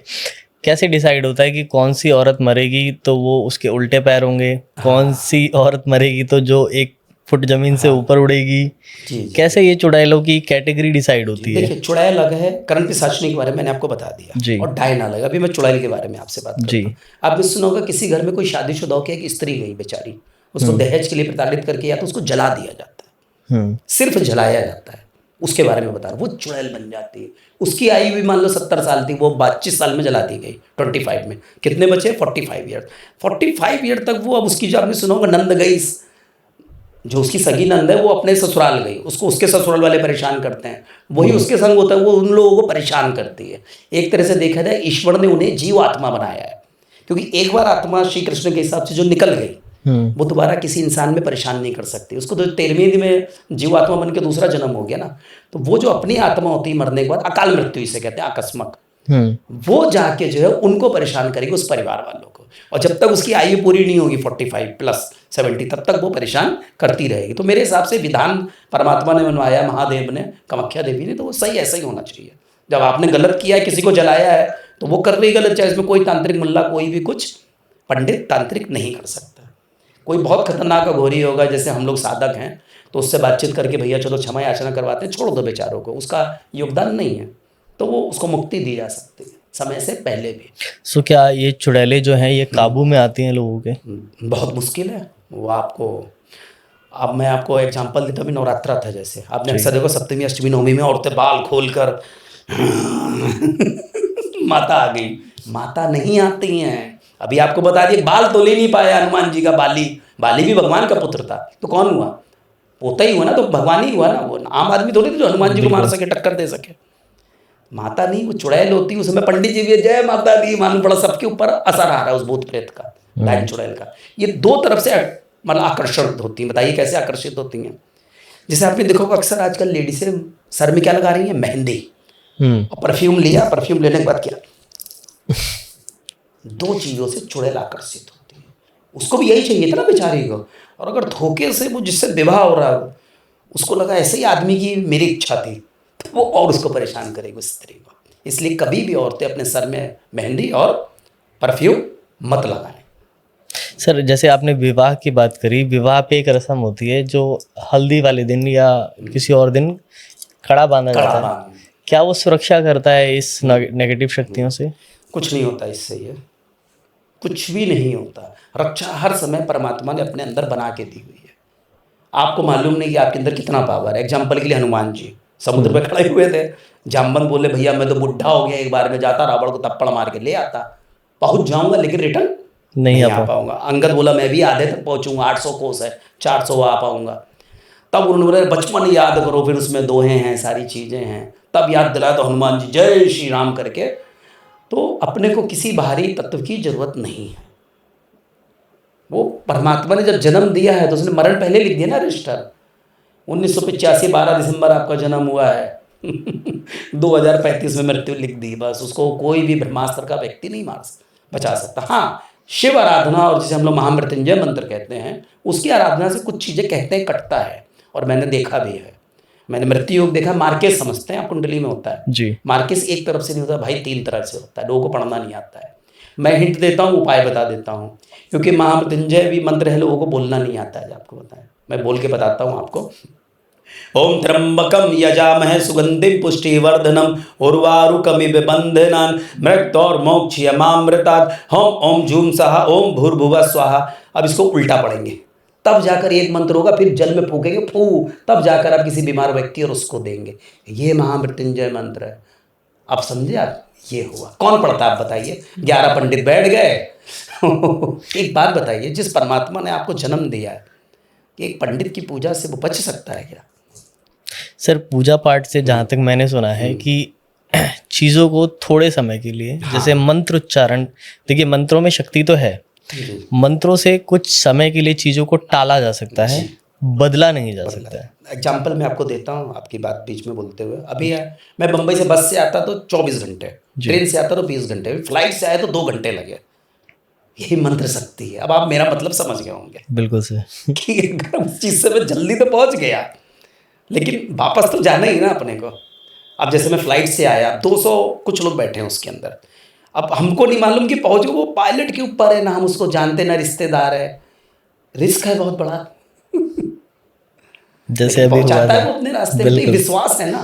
कैसे डिसाइड होता है कि कौन सी औरत मरेगी तो वो उसके उल्टे पैर होंगे, कौन सी औरत मरेगी तो जो 1 फुट जमीन से ऊपर उड़ेगी। जी, कैसे ये चुड़ैलों की कैटेगरी डिसाइड होती है। देखिए चुड़ैल अलग है, करण पिशाचनी के बारे में मैंने आपको बता दिया जी। और डायन अलग। अभी मैं चुड़ैल के बारे में आपसे बात करूंगा। आपने सुना होगा किसी घर में कोई शादीशुदा होकर एक स्त्री गई बेचारी, उसको दहेज के लिए प्रताड़ित करके या तो उसको जला दिया जाता है, सिर्फ जलाया जाता है, उसके बारे में बता रहा हूँ। वो चुड़ैल बन जाती है। उसकी आयु भी मान लो 70 साल थी, वो 25 साल में जला दी गई। 25 में कितने बचे, 45 ईयर। 45 ईयर तक वो, अब उसकी जो आपने सुना होगा नंद गई, जो उसकी सगी नंद है वो अपने ससुराल गई, उसको उसके ससुराल वाले परेशान करते हैं, वही उसके संग होता है, वो उन लोगों को परेशान करती है। एक तरह से देखा जाए ईश्वर ने उन्हें जीव आत्मा बनाया है, क्योंकि एक बार आत्मा श्री कृष्ण के हिसाब से जो निकल गई वो दोबारा किसी इंसान में परेशान नहीं कर सकती। उसको तो 13वें दिन में जीवात्मा बन के दूसरा जन्म हो गया ना। तो वो जो अपनी आत्मा होती है मरने के बाद, अकाल मृत्यु इसे कहते हैं, आकस्मक, वो जाके जो है उनको परेशान करेगी, उस परिवार वालों को। और जब तक उसकी आयु पूरी नहीं होगी 45 प्लस 70, तब तक वो परेशान करती रहेगी। तो मेरे हिसाब से विधान परमात्मा ने बनवाया, महादेव ने, कामाख्या देवी ने, तो वो सही ऐसा ही होना चाहिए। जब आपने गलत किया है, किसी को जलाया है, तो वो कर रही गलत, चाहे इसमें कोई तांत्रिक मुल्ला, कोई भी कुछ पंडित तांत्रिक नहीं कर सकता। कोई बहुत खतरनाक अघोरी होगा, जैसे हम लोग साधक हैं, तो उससे बातचीत करके भैया चलो क्षमा याचना करवाते हैं, छोड़ दो बेचारों को, उसका योगदान नहीं है, तो वो उसको मुक्ति दी जा सकती है समय से पहले भी। सो क्या ये चुड़ैलें जो हैं ये काबू में आती हैं लोगों के? बहुत मुश्किल है वो आपको। अब मैं आपको एग्जांपल देता हूँ, नवरात्रा था जैसे, आपने अक्सर देखो सप्तमी अष्टमी नवमी में औरतें बाल खोल कर माता आ गई। माता नहीं आती हैं। अभी आपको बता दिए, बाल तो ले नहीं पाया हनुमान जी का बाली भी भगवान का पुत्र था, तो कौन हुआ, पोता ही हुआ ना, तो भगवान ही हुआ ना। वो आम आदमी थोड़ी थे जो हनुमान जी को मार सके, टक्कर दे सके। माता नहीं, वो चुड़ैल होती, उसमें पंडित जी भी जय माता दी मालूम पड़ा, सबके ऊपर असर आ रहा है उस भूत प्रेत का, डायन चुड़ैल का। ये 2 तरफ से मतलब आकर्षण होती हैं। बताइए कैसे आकर्षित होती हैं। जैसे आपने देखो अक्सर आजकल लेडीज़ें सर में क्या लगा रही हैं, मेहंदी और परफ्यूम लिया, परफ्यूम लेने के बाद क्या, 2 चीज़ों से चुड़ैल आकर्षित होती है। उसको भी यही चाहिए था ना बेचारी को। और अगर धोखे से वो जिससे विवाह हो रहा हो, उसको लगा ऐसे ही आदमी की मेरी इच्छा थी, तो वो और उसको परेशान करेगी उस स्त्री को। इसलिए कभी भी औरतें अपने सर में मेहंदी और परफ्यूम मत लगाएं। सर जैसे आपने विवाह की बात करी, विवाह पे एक रस्म होती है जो हल्दी वाले दिन या किसी और दिन कड़ा बांधा जाता है, क्या वो सुरक्षा करता है इस नेगेटिव शक्तियों से? कुछ नहीं होता इससे, ये कुछ भी नहीं होता। रक्षा हर समय परमात्मा ने अपने अंदर बना के दी हुई है। आपको मालूम नहीं कि आपके अंदर कितना पावर है। एग्जाम्पल के लिए हनुमान जी समुद्र पे खड़े हुए थे, जामवंत बोले भैया मैं तो बुढ़ा हो गया, एक बार में जाता रावण को थप्पड़ मार के ले आता, पहुंच जाऊंगा लेकिन रिटर्न नहीं आ पाऊंगा। अंगद बोला मैं भी आधे तक पहुंचूंगा, 800 कोस है, 400 आ पाऊंगा। तब उन्होंने बोला बचपन याद करो, फिर उसमें दोहे हैं, सारी चीज़ें हैं, तब याद दिलाया तो हनुमान जी जय श्री राम करके। तो अपने को किसी बाहरी तत्व की जरूरत नहीं है। वो परमात्मा ने जब जन्म दिया है तो उसने मरण पहले लिख दिया ना रजिस्टर। 1985 12 दिसंबर आपका जन्म हुआ है 2035 में मृत्यु लिख दी, बस। उसको कोई भी ब्रह्मास्त्र का व्यक्ति नहीं बचा सकता। हाँ, शिव आराधना और जिसे हम लोग महामृत्युंजय मंत्र कहते हैं, उसकी आराधना से कुछ चीज़ें कहते हैं कटता है, और मैंने देखा भी है। मैंने मृत्यु योग देखा, मार्केस समझते हैं आप, कुंडली में होता है जी। मार्केस एक तरफ से नहीं होता भाई, 3 तरफ से होता है, लोगों को पढ़ना नहीं आता है। मैं हिंट देता हूँ, उपाय बता देता हूँ, क्योंकि महामृत्युंजय भी मंत्र है, लोगों को बोलना नहीं आता है। आपको बताएं, मैं बोल के बताता हूँ आपको। ओम त्र्यंबकम यजामहे सुगंधिम पुष्टिवर्धनम उर्वारुकमिव बंधनान मृत्योर्मोक्षयमामृतात् हम ओम झूम सहा ओम भूर्भुवः स्वाहा। अब इसको उल्टा पढ़ेंगे, तब जाकर एक मंत्र होगा, फिर जल में फूकेंगे फू, तब जाकर आप किसी बीमार व्यक्ति और उसको देंगे। ये महामृत्युंजय मंत्र है। आप समझे आप? ये हुआ। कौन पढ़ता है आप बताइए? 11 पंडित बैठ गए एक बात बताइए, जिस परमात्मा ने आपको जन्म दिया है, कि एक पंडित की पूजा से वो बच सकता है क्या? सर पूजा पाठ से जहाँ तक मैंने सुना है कि चीज़ों को थोड़े समय के लिए, जैसे मंत्र उच्चारण, देखिए मंत्रों में शक्ति तो है, मंत्रों से कुछ समय के लिए चीज़ों को टाला जा सकता है, बदला नहीं जा सकता है। एग्जाम्पल मैं आपको देता हूँ, आपकी बात बीच में बोलते हुए। अभी है, मैं बम्बई से बस से आता तो 24 घंटे, ट्रेन से आता तो 20 घंटे, फ्लाइट से आया तो 2 घंटे लगे। यही मंत्र शक्ति है। अब आप मेरा मतलब समझ गए होंगे। बिल्कुल सर कि अगर उस चीज़ से मैं जल्दी तो पहुँच गया, लेकिन वापस तो जाना ही ना अपने को। अब जैसे मैं फ्लाइट से आया, 200 कुछ लोग बैठे हैं उसके अंदर, अब हमको नहीं मालूम कि पहुँच वो पायलट के ऊपर है ना, हम उसको जानते ना, रिश्तेदार है, रिस्क है बहुत बड़ा जैसे अभी पहुँचाता है वो अपने रास्ते में। विश्वास है ना,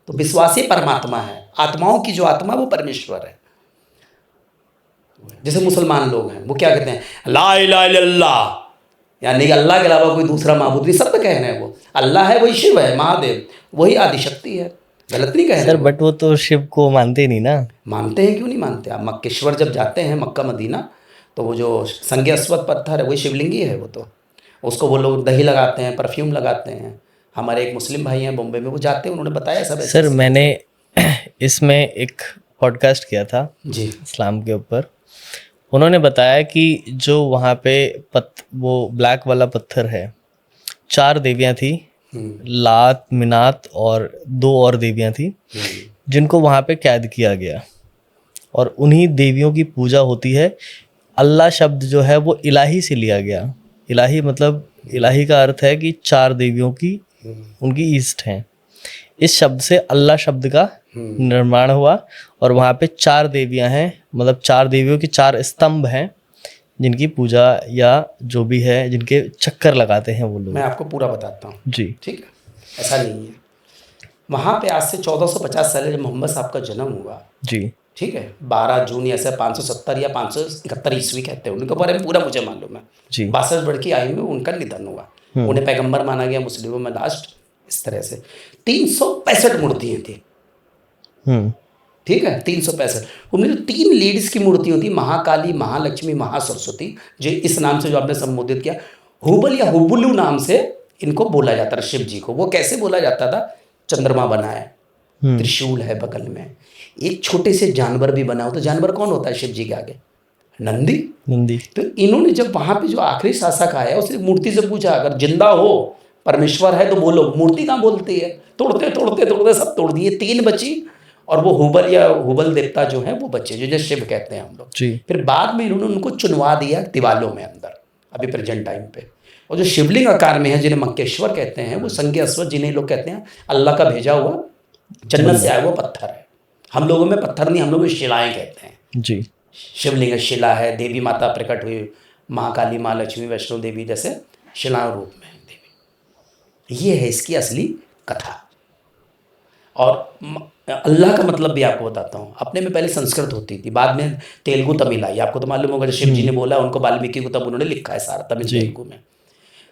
तो विश्वास ही परमात्मा है। आत्माओं की जो आत्मा वो परमेश्वर है। जैसे मुसलमान लोग हैं, वो क्या कहते हैं? ला इलाहा इल्लल्लाह, यानी कि अल्लाह के अलावा कोई दूसरा माबूद नहीं, सब कह रहे हैं वो अल्लाह है, वही शिव है, महादेव वही आदिशक्ति है। गलत नहीं कह रहे सर, बट वो तो शिव को मानते नहीं ना। मानते हैं, क्यों नहीं मानते? आप मक्केश्वर जब जाते हैं, मक्का मदीना, तो वो जो संज्ञा अस्वद पत्थर है वही शिवलिंगी है। वो तो उसको वो लोग दही लगाते हैं, परफ्यूम लगाते हैं। हमारे एक मुस्लिम भाई हैं बॉम्बे में, वो जाते हैं, उन्होंने बताया सब। सर मैंने इसमें एक पॉडकास्ट किया था जी, इस्लाम के ऊपर। उन्होंने बताया कि जो वहाँ पे वो ब्लैक वाला पत्थर है, 4 देवियाँ थी, लात, मिनात और 2 और देवियाँ थी, जिनको वहाँ पे कैद किया गया, और उन्हीं देवियों की पूजा होती है। अल्लाह शब्द जो है वो इलाही से लिया गया। इलाही मतलब, इलाही का अर्थ है कि 4 देवियों की उनकी ईस्ट हैं। इस शब्द से अल्लाह शब्द का निर्माण हुआ, और वहाँ पे 4 देवियाँ हैं, मतलब 4 देवियों के 4 स्तंभ हैं, जिनकी पूजा या जो भी है, जिनके चक्कर लगाते हैं वो लोग। मैं आपको पूरा बताता हूँ जी, ठीक है। ऐसा नहीं है। वहाँ पे आज से 1450 साल जब मोहम्मद साहब का जन्म हुआ, जी, ठीक है, 12 जून ऐसे 570 या 571 ईस्वी कहते हैं, उनके बारे में पूरा मुझे मालूम है। जी, 62 वर्ष की आयु में उनका निधन हुआ। उन्हें पैगंबर माना गया मुस्लिमों में लास्ट। इस तरह से 365 मूर्तियाँ थी, ठीक है, 365। उनमें जो 3 लेडीज की मूर्ति होती, महाकाली, महालक्ष्मी, महासरस्वती, जो इस नाम से जो आपने संबोधित किया, हुबल या हुबुलू नाम से इनको बोला जाता है शिव जी को। वो कैसे बोला जाता था? चंद्रमा बना है, त्रिशूल है बगल में, एक छोटे से जानवर भी बना हो। तो जानवर कौन होता है शिव जी के आगे? नंदी। तो इन्होंने जब वहाँ पे जो आखिरी शासक आया, उसने मूर्ति से पूछा, अगर जिंदा हो, परमेश्वर है तो बोलो। मूर्ति कहाँ बोलती है? तोड़ते सब तोड़ दिए, 3 बची, और वो हुबल या हुबल देवता जो है वो बच्चे, जो शिव कहते हैं हम लोग। फिर बाद में इन्होंने उनको चुनवा दिया दीवालों में अंदर, अभी प्रेजेंट टाइम पे। और जो शिवलिंग आकार में है, जिन्हें मक्केश्वर कहते हैं, वो संज्ञा अस्वद, जिन्हें लोग कहते हैं अल्लाह का भेजा हुआ, जन्नत से आया हुआ पत्थर है। हम लोगों में पत्थर नहीं, हम लोग शिलाएँ कहते हैं। जी, शिवलिंग शिला है, देवी माता प्रकट हुई, महाकाली, महालक्ष्मी, वैष्णो देवी जैसे शिला रूप में देवी। ये है इसकी असली कथा। और अल्लाह का मतलब भी आपको बताता हूँ। अपने में पहले संस्कृत होती थी, बाद में तेलुगु तमिल आई। आपको तो मालूम होगा, शिव जी ने बोला उनको, वाल्मीकि को तब उन्होंने लिखा है सारा तमिल तेलुगु में।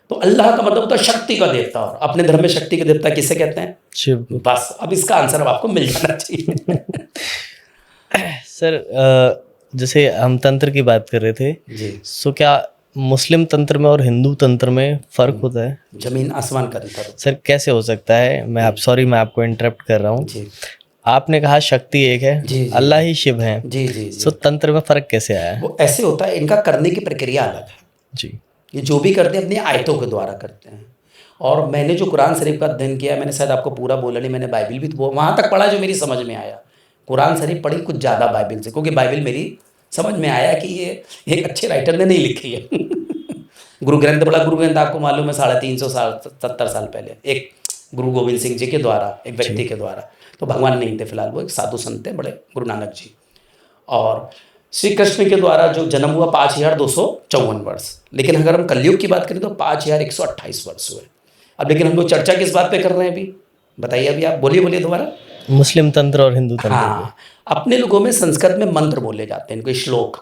तो अल्लाह का मतलब होता है शक्ति का देवता, और अपने धर्म में शक्ति के देवता किसे कहते हैं? शिव को। बस अब इसका आंसर अब आपको मिल जाना चाहिए। सर जैसे हम तंत्र की बात कर रहे थे जी, सो क्या मुस्लिम तंत्र में और हिंदू तंत्र में फर्क होता है? जमीन आसमान का अंतर। सर कैसे हो सकता है? मैं आपको इंटरप्ट कर रहा हूँ। जी आपने कहा शक्ति एक है, जी जी, अल्लाह ही शिव है, जी जी जी। सो तंत्र में फर्क कैसे आया है? वो ऐसे होता है, इनका करने की प्रक्रिया अलग है जी। ये जो भी करते हैं अपनी आयतों के द्वारा करते हैं। और मैंने जो कुरान शरीफ का अध्ययन किया, मैंने शायद आपको पूरा बोला नहीं, मैंने बाइबल भी वो वहाँ तक पढ़ा जो मेरी समझ में आया। कुरान शरीफ पढ़ी कुछ ज़्यादा बाइबल से, क्योंकि बाइबल मेरी समझ में आया कि ये एक अच्छे राइटर ने नहीं लिखी है। गुरु ग्रंथ पढ़ा, गुरु ग्रंथ आपको मालूम है 350 साल 70 साल पहले एक गुरु गोविंद सिंह जी के द्वारा, एक व्यक्ति के द्वारा। तो भगवान नहीं थे फिलहाल, वो एक साधु संत थे बड़े, गुरु नानक जी। और श्री कृष्ण के द्वारा जो जन्म हुआ 5254 वर्ष, लेकिन अगर हम कलयुग की बात करें तो 5128 वर्ष हुए। अब लेकिन हम लोग चर्चा किस बात पे कर रहे हैं अभी, बताइए अभी आप, बोलिए दोबारा। मुस्लिम तंत्र और हिंदू तंत्र। हाँ, अपने लोगों में संस्कृत में मंत्र बोले जाते हैं, इनको श्लोक,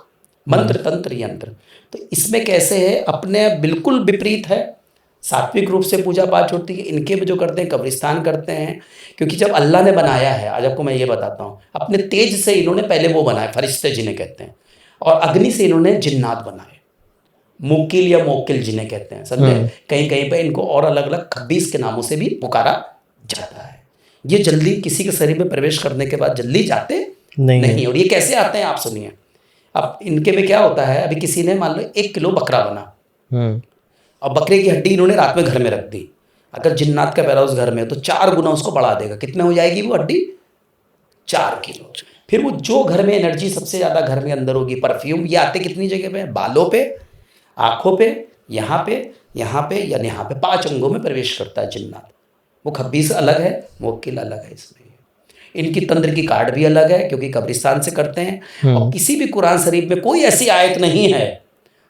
मंत्र, तंत्र, यंत्र। तो इसमें कैसे है, अपने बिल्कुल विपरीत है। सात्विक रूप से पूजा पाठ होती है, इनके में जो करते हैं कब्रिस्तान करते हैं। क्योंकि जब अल्लाह ने बनाया है, आज आपको मैं ये बताता हूँ, अपने तेज से इन्होंने पहले वो बनाए फरिश्ते जिन्हें कहते हैं, और अग्नि से इन्होंने जिन्नात बनाए, मुकिल या मोकिल जिन्हें कहते हैं, समझे। कहीं कहीं पे इनको और अलग अलग 26 के नामों से भी पुकारा जाता है। ये जल्दी किसी के शरीर में प्रवेश करने के बाद जल्दी जाते नहीं। और ये कैसे आते हैं आप सुनिए। अब इनके में क्या होता है, अभी किसी ने मान लो 1 किलो बकरा बना, और बकरे की हड्डी इन्होंने रात में घर में रख दी। अगर जिन्नात का पैरा उस घर में तो 4 गुना उसको बढ़ा देगा। कितने हो जाएगी वो हड्डी? 4 किलो। फिर वो जो घर में एनर्जी सबसे ज़्यादा घर में अंदर होगी, परफ्यूम, ये आते कितनी जगह पे? बालों पे, आँखों पे, यहाँ पे या यहाँ पे, 5 अंगों में प्रवेश करता है जिन्नात। वो 26 अलग है, मोकिल अलग है। इसमें इनकी तंत्र की कार्ड भी अलग है, क्योंकि कब्रिस्तान से करते हैं। और किसी भी कुरान शरीफ में कोई ऐसी आयत नहीं है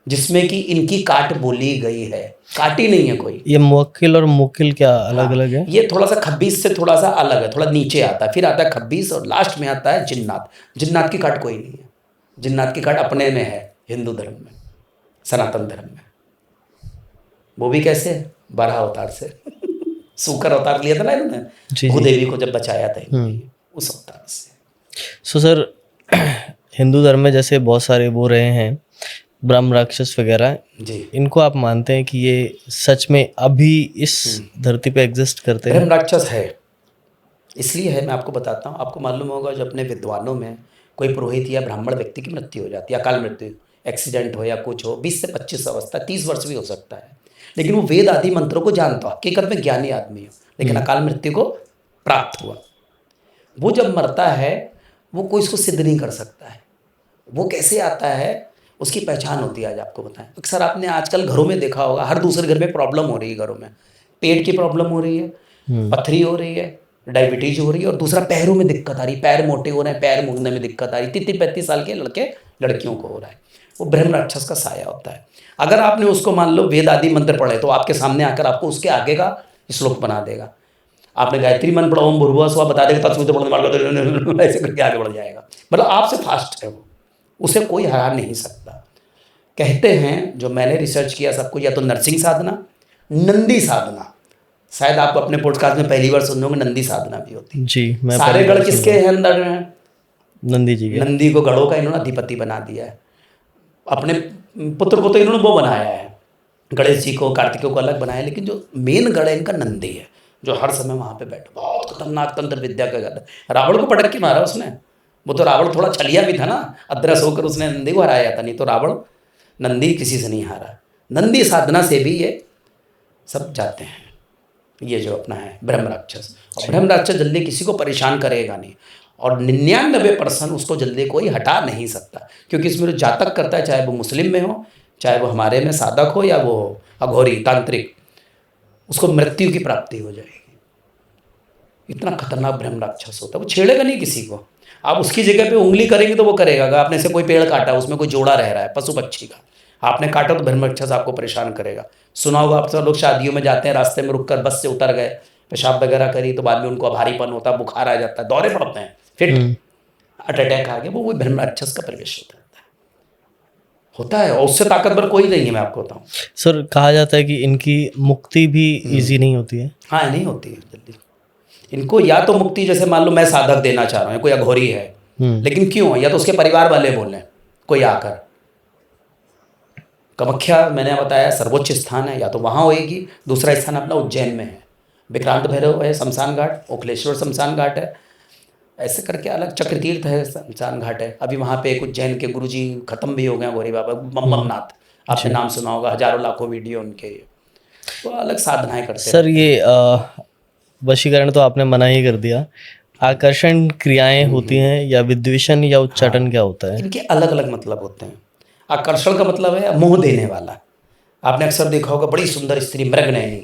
जिसमें कि इनकी काट बोली गई है, काटी नहीं है कोई। ये मोकिल और मुकिल क्या अलग अलग है? ये थोड़ा सा 26 से थोड़ा सा अलग है, थोड़ा नीचे आता है, फिर आता है 26 और लास्ट में आता है जिन्नात। जिन्नात की काट कोई नहीं है, जिन्नात की काट अपने में है, हिंदू धर्म में, सनातन धर्म में। वो भी कैसे? 12 अवतार से। सूकर अवतार लिया था ना इन्होंने, भूदेवी को जब बचाया था इन्होंने, उस अवतार से। सो सर हिंदू धर्म में जैसे बहुत सारे वो रहे हैं ब्रह्म राक्षस वगैरह जी, इनको आप मानते हैं कि ये सच में अभी इस धरती पे एग्जिस्ट करते हैं? ब्रह्म राक्षस है, इसलिए है, मैं आपको बताता हूँ। आपको मालूम होगा जो अपने विद्वानों में कोई पुरोहित या ब्राह्मण व्यक्ति की मृत्यु हो जाती है, अकाल मृत्यु, एक्सीडेंट हो या कुछ हो, 20 से 25 अवस्था, 30 वर्ष भी हो सकता है, लेकिन वो वेद आदि मंत्रों को जानता हो, हकीकत में ज्ञानी आदमी हो, लेकिन अकाल मृत्यु को प्राप्त हुआ। वो जब मरता है वो कोई इसको सिद्ध नहीं कर सकता है। वो कैसे आता है, उसकी पहचान होती है। आज आपको बताएं, अक्सर आपने आजकल घरों में देखा होगा, हर दूसरे घर में प्रॉब्लम हो रही है। घरों में पेट की प्रॉब्लम हो रही है, पथरी हो रही है, डायबिटीज हो रही है, और दूसरा पैरों में दिक्कत आ रही, पैर मोटे हो रहे हैं, पैर मुड़ने में दिक्कत आ रही, 30-35 साल के लड़के लड़कियों को हो रहा है। वो ब्रह्म राक्षस का साया होता है। अगर आपने उसको मान लो वेद आदि मंत्र पढ़े तो आपके सामने आकर आपको उसके आगे का श्लोक बना देगा। आपने गायत्री मंत्र पढ़ा, ओम भूर्भुवः स्वः बता देगा, तत्सवितुर्वरेण्यं, ऐसे करके आगे बढ़ जाएगा। मतलब आपसे फास्ट है वो, उसे कोई हरा नहीं सकता। कहते हैं, जो मैंने रिसर्च किया सब कुछ, या तो नरसिंह साधना, नंदी साधना, शायद आप अपने पॉडकास्ट में पहली बार सुन होंगे, नंदी साधना भी होती है जी। मैं सारे गढ़ किसके हैं अंदर में? नंदी जी के। नंदी को गढ़ों का इन्होंने अधिपति बना दिया है। अपने पुत्र को तो इन्होंने वो बनाया है, गणेश जी को, कार्तिकेय को अलग बनाया, लेकिन जो मेन गढ़ है इनका नंदी है, जो हर समय वहाँ पे बैठा। बहुत खतरनाक तंत्र विद्या का गढ़। रावण को पटक के मारा उसने। वो तो रावण थोड़ा छलिया भी था ना, अदरस होकर उसने नंदी को हराया था, नहीं तो रावण नंदी किसी से नहीं हारा। नंदी साधना से भी ये सब जाते हैं। ये जो अपना है ब्रह्म राक्षस, और ब्रह्म राक्षस जल्दी किसी को परेशान करेगा नहीं, और 99% उसको जल्दी कोई हटा नहीं सकता, क्योंकि इसमें जो जातक करता है, चाहे वो मुस्लिम में हो, चाहे वो हमारे में साधक हो, या वो अघोरी तांत्रिक, उसको मृत्यु की प्राप्ति हो जाएगी। इतना खतरनाक ब्रह्म राक्षस होता है। वो छेड़ेगा नहीं किसी को। आप उसकी जगह पे उंगली करेंगे तो वो करेगा। अगर आपने से कोई पेड़ काटा, उसमें कोई जोड़ा रह रहा है पशु पक्षी का, आपने काटा तो ब्रह्म राक्षस आपको परेशान करेगा। सुना होगा आप सब लोग शादियों में जाते हैं, रास्ते में रुककर बस से उतर गए, पेशाब वगैरह करी तो बाद में उनको भारीपन होता है, बुखार आ जाता है, दौरे पड़ते हैं, फिर हार्ट अटैक आ गया, वो ब्रह्म राक्षस का प्रवेश होता है और उससे ताकतवर कोई नहीं है, मैं आपको बताऊं। सर कहा जाता है कि इनकी मुक्ति भी इजी नहीं होती है। हाँ, नहीं होती है जल्दी। इनको या तो मुक्ति, जैसे मान लो मैं साधक देना चाह रहा हूँ, कोई अघोरी है, लेकिन क्यों, या तो उसके परिवार वाले बोले कोई आकर, कामाख्या मैंने बताया सर्वोच्च स्थान है, या तो वहाँ होएगी, दूसरा स्थान अपना उज्जैन में है, विक्रांत भैरव है शमशान घाट, ओखलेश्वर शमशान घाट है, ऐसे करके अलग चक्र तीर्थ है शमशान घाट है। अभी वहाँ पे एक उज्जैन के गुरुजी खत्म भी हो गए, गौरी बाबा बम नाथ, आपने नाम सुना होगा, हजारों लाखों वीडियो उनके, तो अलग साधनाएं करते सर ये वशीकरण तो आपने मना ही कर दिया, आकर्षण क्रियाएं होती हैं या विद्वेषण या उच्चाटन क्या होता है? इनके अलग अलग मतलब होते हैं। आकर्षण का मतलब है मोह देने वाला, आपने अक्सर देखा होगा, बड़ी सुंदर स्त्री मृग नहीं,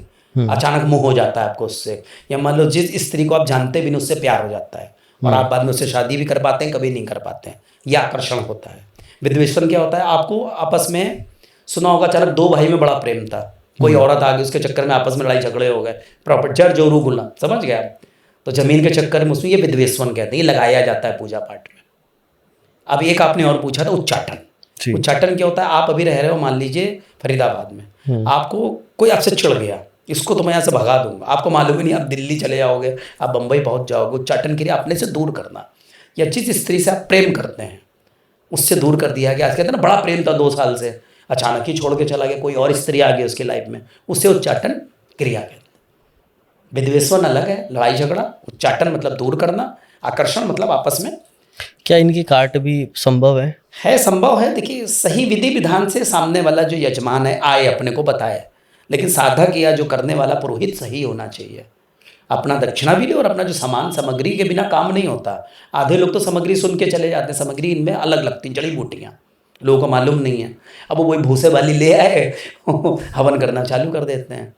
अचानक मोह हो जाता है आपको उससे, या मान लो जिस स्त्री को आप जानते भी नहीं उससे प्यार हो जाता है और आप बाद में उससे शादी भी कर पाते हैं, कभी नहीं कर पाते हैं, यह आकर्षण होता है। विद्वेषण क्या होता है, आपको आपस में सुना होगा, अचानक दो भाई में बड़ा प्रेम था, कोई औरत आ गई, उसके चक्कर में आपस में लड़ाई झगड़े हो गए, प्रॉपर्टी जड़ जोरू गुला, समझ गया, तो जमीन के चक्कर में, उसमें ये विद्वेषण कहते हैं, ये लगाया जाता है पूजा पाठ में। अब एक आपने और पूछा था उच्चाटन। उच्चाटन क्या होता है, आप अभी रह रहे हो मान लीजिए फरीदाबाद में, आपको कोई आपसे चिढ़ गया, इसको तो मैं यहाँ से भगा दूंगा, आपको मालूम ही नहीं, आप दिल्ली चले जाओगे, आप बम्बई पहुँच जाओगे, उच्चाटन के लिए अपने से दूर करना, या जिस स्त्री से आप प्रेम करते हैं उससे दूर कर दिया गया। आज कहते हैं ना, बड़ा प्रेम था 2 साल से, अचानक ही छोड़ के चला गया, कोई और स्त्री आ गई उसकी लाइफ में, उससे उच्चाटन क्रिया कहते हैं। विद्वेषण अलग है, लड़ाई झगड़ा, उच्चाटन मतलब दूर करना, आकर्षण मतलब आपस में। क्या इनकी काट भी संभव है? संभव है। देखिए, सही विधि विधान से सामने वाला जो यजमान है आए, अपने को बताए, लेकिन साधक या जो करने वाला पुरोहित सही होना चाहिए, अपना दक्षिणा भी ले और अपना जो सामान सामग्री के बिना काम नहीं होता। आधे लोग तो सामग्री सुन के चले जाते हैं, सामग्री इनमें अलग लगती हैं, जड़ी बूटियाँ, लोगों को मालूम नहीं है। अब वो वही भूसे वाली ले आए हवन करना चालू कर देते हैं,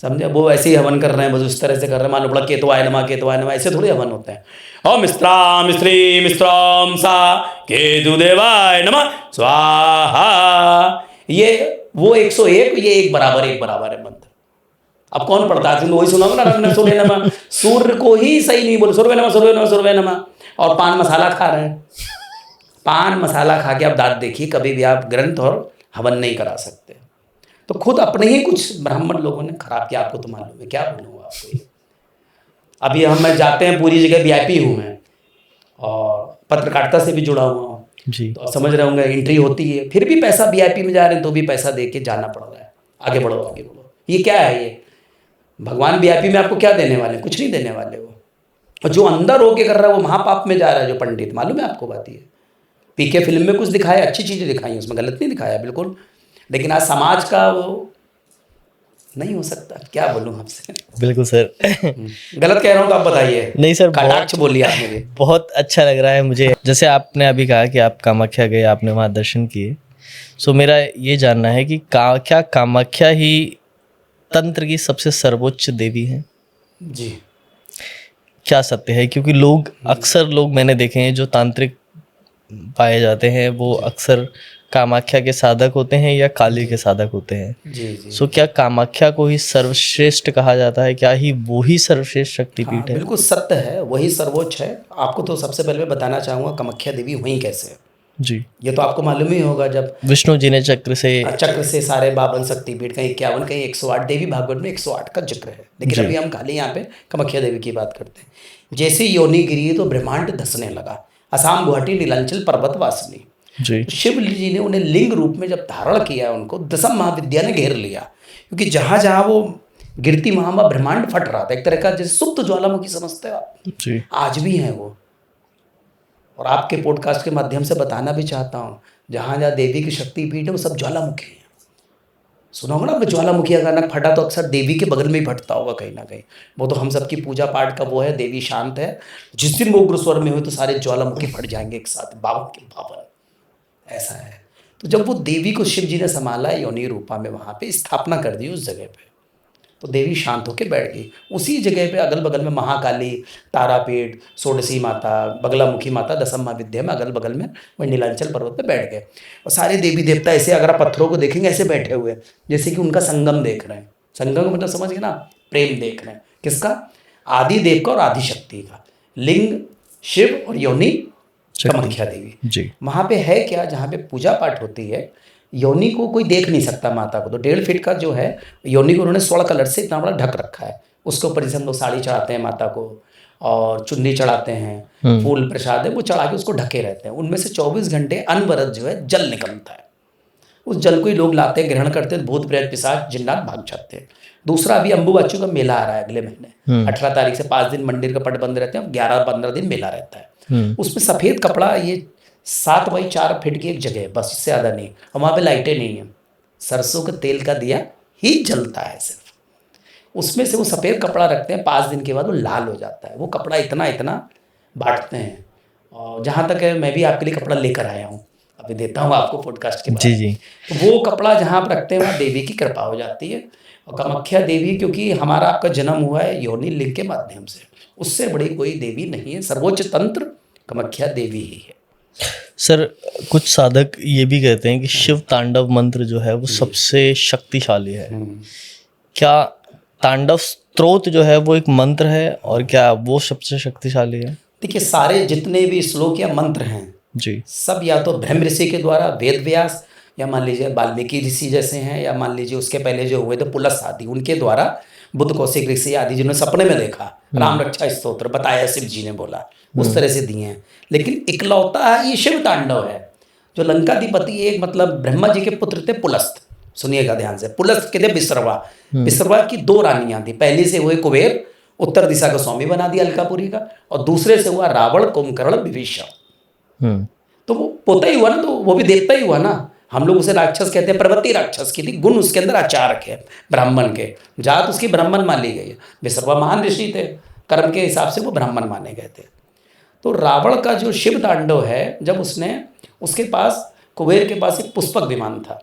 समझे, वो ऐसे ही हवन कर रहे हैं, बस उस तरह से कर रहे हैं, मालूम पड़ा केतवाय नमा, ऐसे थोड़ी हवन होते हैं। ओम मिस्त्राम स्त्री मिस्त्राम सा केतु देवाय नमः स्वाहा, ये वो 101, ये एक बराबर है मंत्र। अब कौन पढ़ता है, वही सुनाओ ना, सूर्य नमः, सूर्य को ही सही नहीं बोले, सूर्य नमः, और पान मसाला खा रहे हैं, पान मसाला खा के आप दांत देखिए, कभी भी आप ग्रंथ और हवन नहीं करा सकते। तो खुद अपने ही कुछ ब्राह्मण लोगों ने खराब किया, आपको तो मालूम है, क्या बोलूँगा आपको। अभी मैं जाते हैं पूरी जगह, VIP हूँ मैं, और पत्रकारिता से भी जुड़ा हुआ हूँ जी, तो समझ रहे होंगे, एंट्री होती है, फिर भी पैसा, VIP में जा रहे हैं तो भी पैसा दे के जाना पड़ रहा है, आगे बढ़ो। ये क्या है, ये भगवान VIP में आपको क्या देने वाले, कुछ नहीं देने वाले वो, और जो अंदर होके कर रहा है वो महापाप में जा रहा है, जो पंडित, मालूम है आपको बात। ये PK फिल्म में कुछ दिखाया, अच्छी चीज़ें दिखाई, उसमें गलत नहीं दिखाया बिल्कुल, लेकिन आज समाज का वो नहीं हो सकता, क्या बोलूँ आपसे। बिल्कुल सर गलत कह रहा हूँ तो आप बताइए। नहीं सर, कटाक्ष बोलिए आप मुझे। बहुत अच्छा लग रहा है मुझे, जैसे आपने अभी कहा कि आप कामाख्या गए, आपने वहाँ दर्शन किए, सो मेरा ये जानना है कि क्या कामाख्या ही तंत्र की सबसे सर्वोच्च देवी है? जी, क्या सत्य है? क्योंकि लोग अक्सर मैंने देखे हैं जो तांत्रिक पाए जाते हैं वो अक्सर कामाख्या के साधक होते हैं या काली के साधक होते हैं। जी। सो क्या कामाख्या को ही सर्वश्रेष्ठ कहा जाता है? क्या ही वो ही सर्वश्रेष्ठ शक्तिपीठ है? बिल्कुल सत्य है, वही सर्वोच्च है। आपको तो सबसे पहले मैं बताना चाहूँगा कामाख्या देवी हुई कैसे है। जी, ये तो आपको मालूम ही होगा, जब विष्णु जी ने चक्र से सारे 52 शक्तिपीठ, कहीं 51, कहीं 108, देवी भागवत में 108 का जिक्र है, लेकिन अभी हम खाली यहाँ पे कामाख्या देवी की बात करते हैं। जैसे योनि गिरी तो ब्रह्मांड धसने लगा, असम गुवाहाटी नीलांचल पर्वत वासिनी जी, शिव जी ने उन्हें लिंग रूप में जब धारण किया, उनको दशम महाविद्या ने घेर लिया, क्योंकि जहाँ जहाँ वो गिरती वहाँ ब्रह्मांड फट रहा था, एक तरह का जैसे सुप्त ज्वालामुखी समझते हो आप जी, आज भी हैं वो। और आपके पॉडकास्ट के माध्यम से बताना भी चाहता हूँ, जहाँ जहाँ देवी की शक्तिपीठ है वो सब ज्वालामुखी हैं। सुना होगा ना, ज्वालामुखी अचानक फटा तो अक्सर देवी के बगल में ही फटता होगा कहीं ना कहीं। वो तो हम सबकी पूजा पाठ का वो है, देवी शांत है, जिस दिन वो उग्र स्वर में हुए तो सारे ज्वालामुखी फट जाएंगे एक साथ, 52 के 52, ऐसा है। तो जब वो देवी को शिव जी ने संभाला योनि रूपा में, वहाँ पे स्थापना कर दी उस जगह पे, तो देवी शांत होकर बैठ गई। उसी जगह पे अगल बगल में महाकाली, तारापीठ, षोडशी माता, बगलामुखी माता, दशम महाविद्या में अगल बगल में वही नीलांचल पर्वत पे बैठ गए। और सारे देवी देवता ऐसे, अगर आप पत्थरों को देखेंगे ऐसे बैठे हुए, जैसे कि उनका संगम देख रहे हैं। संगम मतलब समझ गए ना, प्रेम देख रहे हैं, किसका? आदि देव का और आदि शक्ति का। लिंग शिव और योनि कामाख्या देवी। जी। वहाँ पे है क्या, जहाँ पे पूजा पाठ होती है, योनि को कोई देख नहीं सकता माता को, तो 1.5 फीट का जो है योनि को उन्होंने स्वर्ण कलर से इतना बड़ा ढक रखा है। उसके ऊपर जैसे हम लोग साड़ी चढ़ाते हैं माता को और चुन्नी चढ़ाते हैं, फूल प्रसाद है वो चढ़ा के उसको ढके रहते हैं। उनमें से 24 घंटे अनवरत जो है जल निकलता है। उस जल को ही लोग लाते हैं, ग्रहण करते हैं, भूत प्रेत पिशाच जिन्नात भाग जाते हैं। दूसरा, अभी अम्बुबाची का मेला आ रहा है अगले महीने 18 तारीख से 5 दिन मंदिर का पट बंद रहते हैं, 11-15 दिन मेला रहता है। उसमें सफ़ेद कपड़ा, ये 7 बाई 4 फीट की एक जगह है, बस इससे ज़्यादा नहीं। और वहाँ पे लाइटें नहीं हैं, सरसों के तेल का दिया ही जलता है सिर्फ। उसमें से वो सफ़ेद कपड़ा रखते हैं, 5 दिन के बाद वो लाल हो जाता है। वो कपड़ा इतना इतना बांटते हैं। और जहाँ तक है, मैं भी आपके लिए कपड़ा लेकर आया हूँ, अभी देता हूँ आपको पॉडकास्ट के बाद। जी। तो वो कपड़ा जहाँ आप रखते हैं वहाँ देवी की कृपा हो जाती है। और कामाख्या देवी, क्योंकि हमारा आपका जन्म हुआ है योनि लिंग के माध्यम से, उससे बड़ी कोई देवी नहीं है। सर्वोच्च तंत्र कामाख्या देवी ही है। सर, कुछ साधक ये भी कहते हैं कि शिव तांडव मंत्र जो है वो सबसे शक्तिशाली है। क्या तांडव स्तोत्र जो है वो एक मंत्र है, और क्या वो सबसे शक्तिशाली है? देखिए, सारे जितने भी श्लोक या मंत्र हैं जी, सब या तो ब्रह्म ऋषि के द्वारा, वेद व्यास, या मान लीजिए वाल्मीकि ऋषि जैसे हैं, या मान लीजिए उसके पहले जो हुए थे पुलस आदि, उनके द्वारा, बुद्ध कौशिक ऋषि आदि जिन्होंने सपने में देखा, राम रक्षा स्तोत्र बताया, शिव जी ने बोला, उस तरह से दिए हैं। लेकिन इकलौता है ये शिव तांडव है। जो लंकाधिपति एक मतलब ब्रह्मा जी के पुत्र थे पुलस्त, सुनिएगा ध्यान से, पुलस्त के थे विश्रवा। विश्रवा की 2 रानियां थी, पहली से हुए कुबेर, उत्तर दिशा का स्वामी बना दिया अलकापुरी का, और दूसरे से हुआ रावण, कुंभकर्ण, विभीषण। तो वो पोता ही हुआ ना, तो वो भी देवता ही हुआ ना। हम लोग उसे राक्षस कहते हैं, प्रवृत्ति राक्षस की थी, गुण उसके अंदर आचारक है ब्राह्मण के, जात उसकी ब्राह्मण मान ली गई है। विश्रवा महान ऋषि थे, कर्म के हिसाब से वो ब्राह्मण माने गए थे। तो रावण का जो शिव तांडव है, जब उसने, उसके पास कुबेर के पास एक पुष्पक विमान था,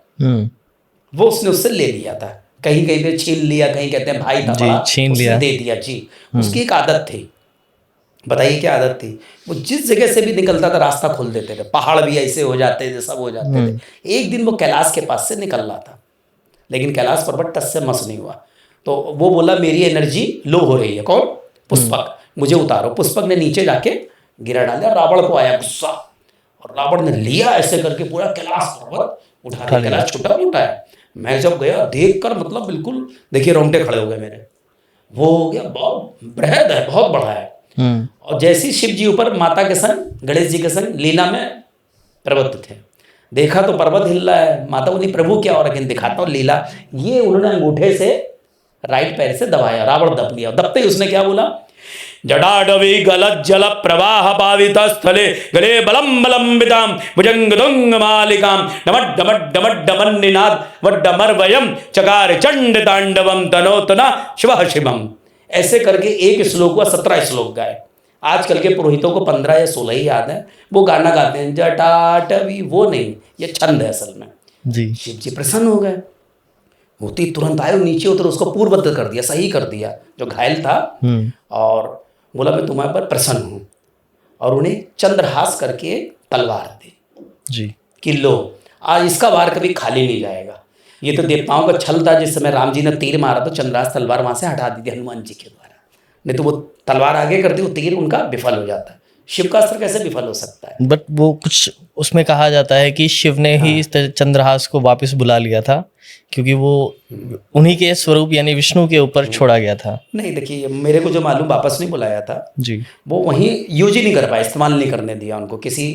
वो उसने उससे ले लिया था, कहीं कहीं पे छीन लिया, कहीं कहते हैं भाई था बड़ा, छीन उसने लिया, दे दिया जी। उसकी एक आदत थी, बताइए क्या आदत थी? वो जिस जगह से भी निकलता था रास्ता खोल देते थे, पहाड़ भी ऐसे हो जाते थे, सब हो जाते थे। एक दिन वो कैलाश के पास से निकल रहा था, लेकिन कैलाश पर्वत टस से मस नहीं हुआ। तो वो बोला मेरी एनर्जी लो हो रही है। कौन? पुष्पक, मुझे उतारो। पुष्पक ने नीचे जाके गिरा डाला। रावण को आया गुस्सा, और रावण ने लिया ऐसे करके पूरा कैलाश पर्वत उठा लिया। कैलाश छुट्टा नहीं उठाया। मैं जब गया देख कर, मतलब बिल्कुल देखिए रोंगटे खड़े हो गए मेरे। वो हो गया, बहुत बृहद है, बहुत बड़ा है। और जैसे ही शिव जी ऊपर माता के संग, गणेश जी के संग लीला में प्रवृत्त थे, देखा तो पर्वत हिल रहा है। माता बोली प्रभु क्या हो रहा है, दिखाता हूँ लीला। ये उन्होंने अंगूठे से राइट पैर से दबाया, रावण दब लिया। दबते ही उसने क्या बोला? जडाडवी गलत जल प्रवाह पावित स्थले गले बलम बलम विदाम भुजंग दुंग मालिकाम डमट डमट डमट डमन निनाद वड्डमर वयम चकार चंड तांडवम तनोतना शिव शिवम। ऐसे करके एक श्लोक हुआ, 17 श्लोक गाए। आजकल के पुरोहितों को 15 या 16 ही याद है। वो गाना गाते हैं जटाटवी, वो नहीं, ये छंद है असल में जी। शिव जी प्रसन्न हो गए, मोती तुरंत आए, नीचे उतर, उसको पूर्वबद्ध कर दिया, सही कर दिया जो घायल था, और बोला मैं तुम्हारे पर प्रसन्न हूँ। और उन्हें चंद्रहास करके तलवार दी जी, कि लो आज इसका वार कभी खाली नहीं जाएगा। ये तो देवताओं का छल था। जिस समय राम जी ने तीर मारा तो चंद्रहास तलवार वहां से हटा दी थी हनुमान जी के द्वारा, नहीं तो वो तलवार आगे करती, वो तीर उनका विफल हो जाता है। शिव का अस्त्र कैसे विफल हो सकता है? बट वो कुछ उसमें कहा जाता है कि शिव ने ही चंद्रहास को वापस बुला लिया था, क्योंकि वो उन्हीं के स्वरूप यानी विष्णु के ऊपर छोड़ा गया था। नहीं, देखिए मेरे को जो मालूम, वापस नहीं बुलाया था जी। वो वहीं यूज ही नहीं कर पाया, इस्तेमाल नहीं करने दिया उनको किसी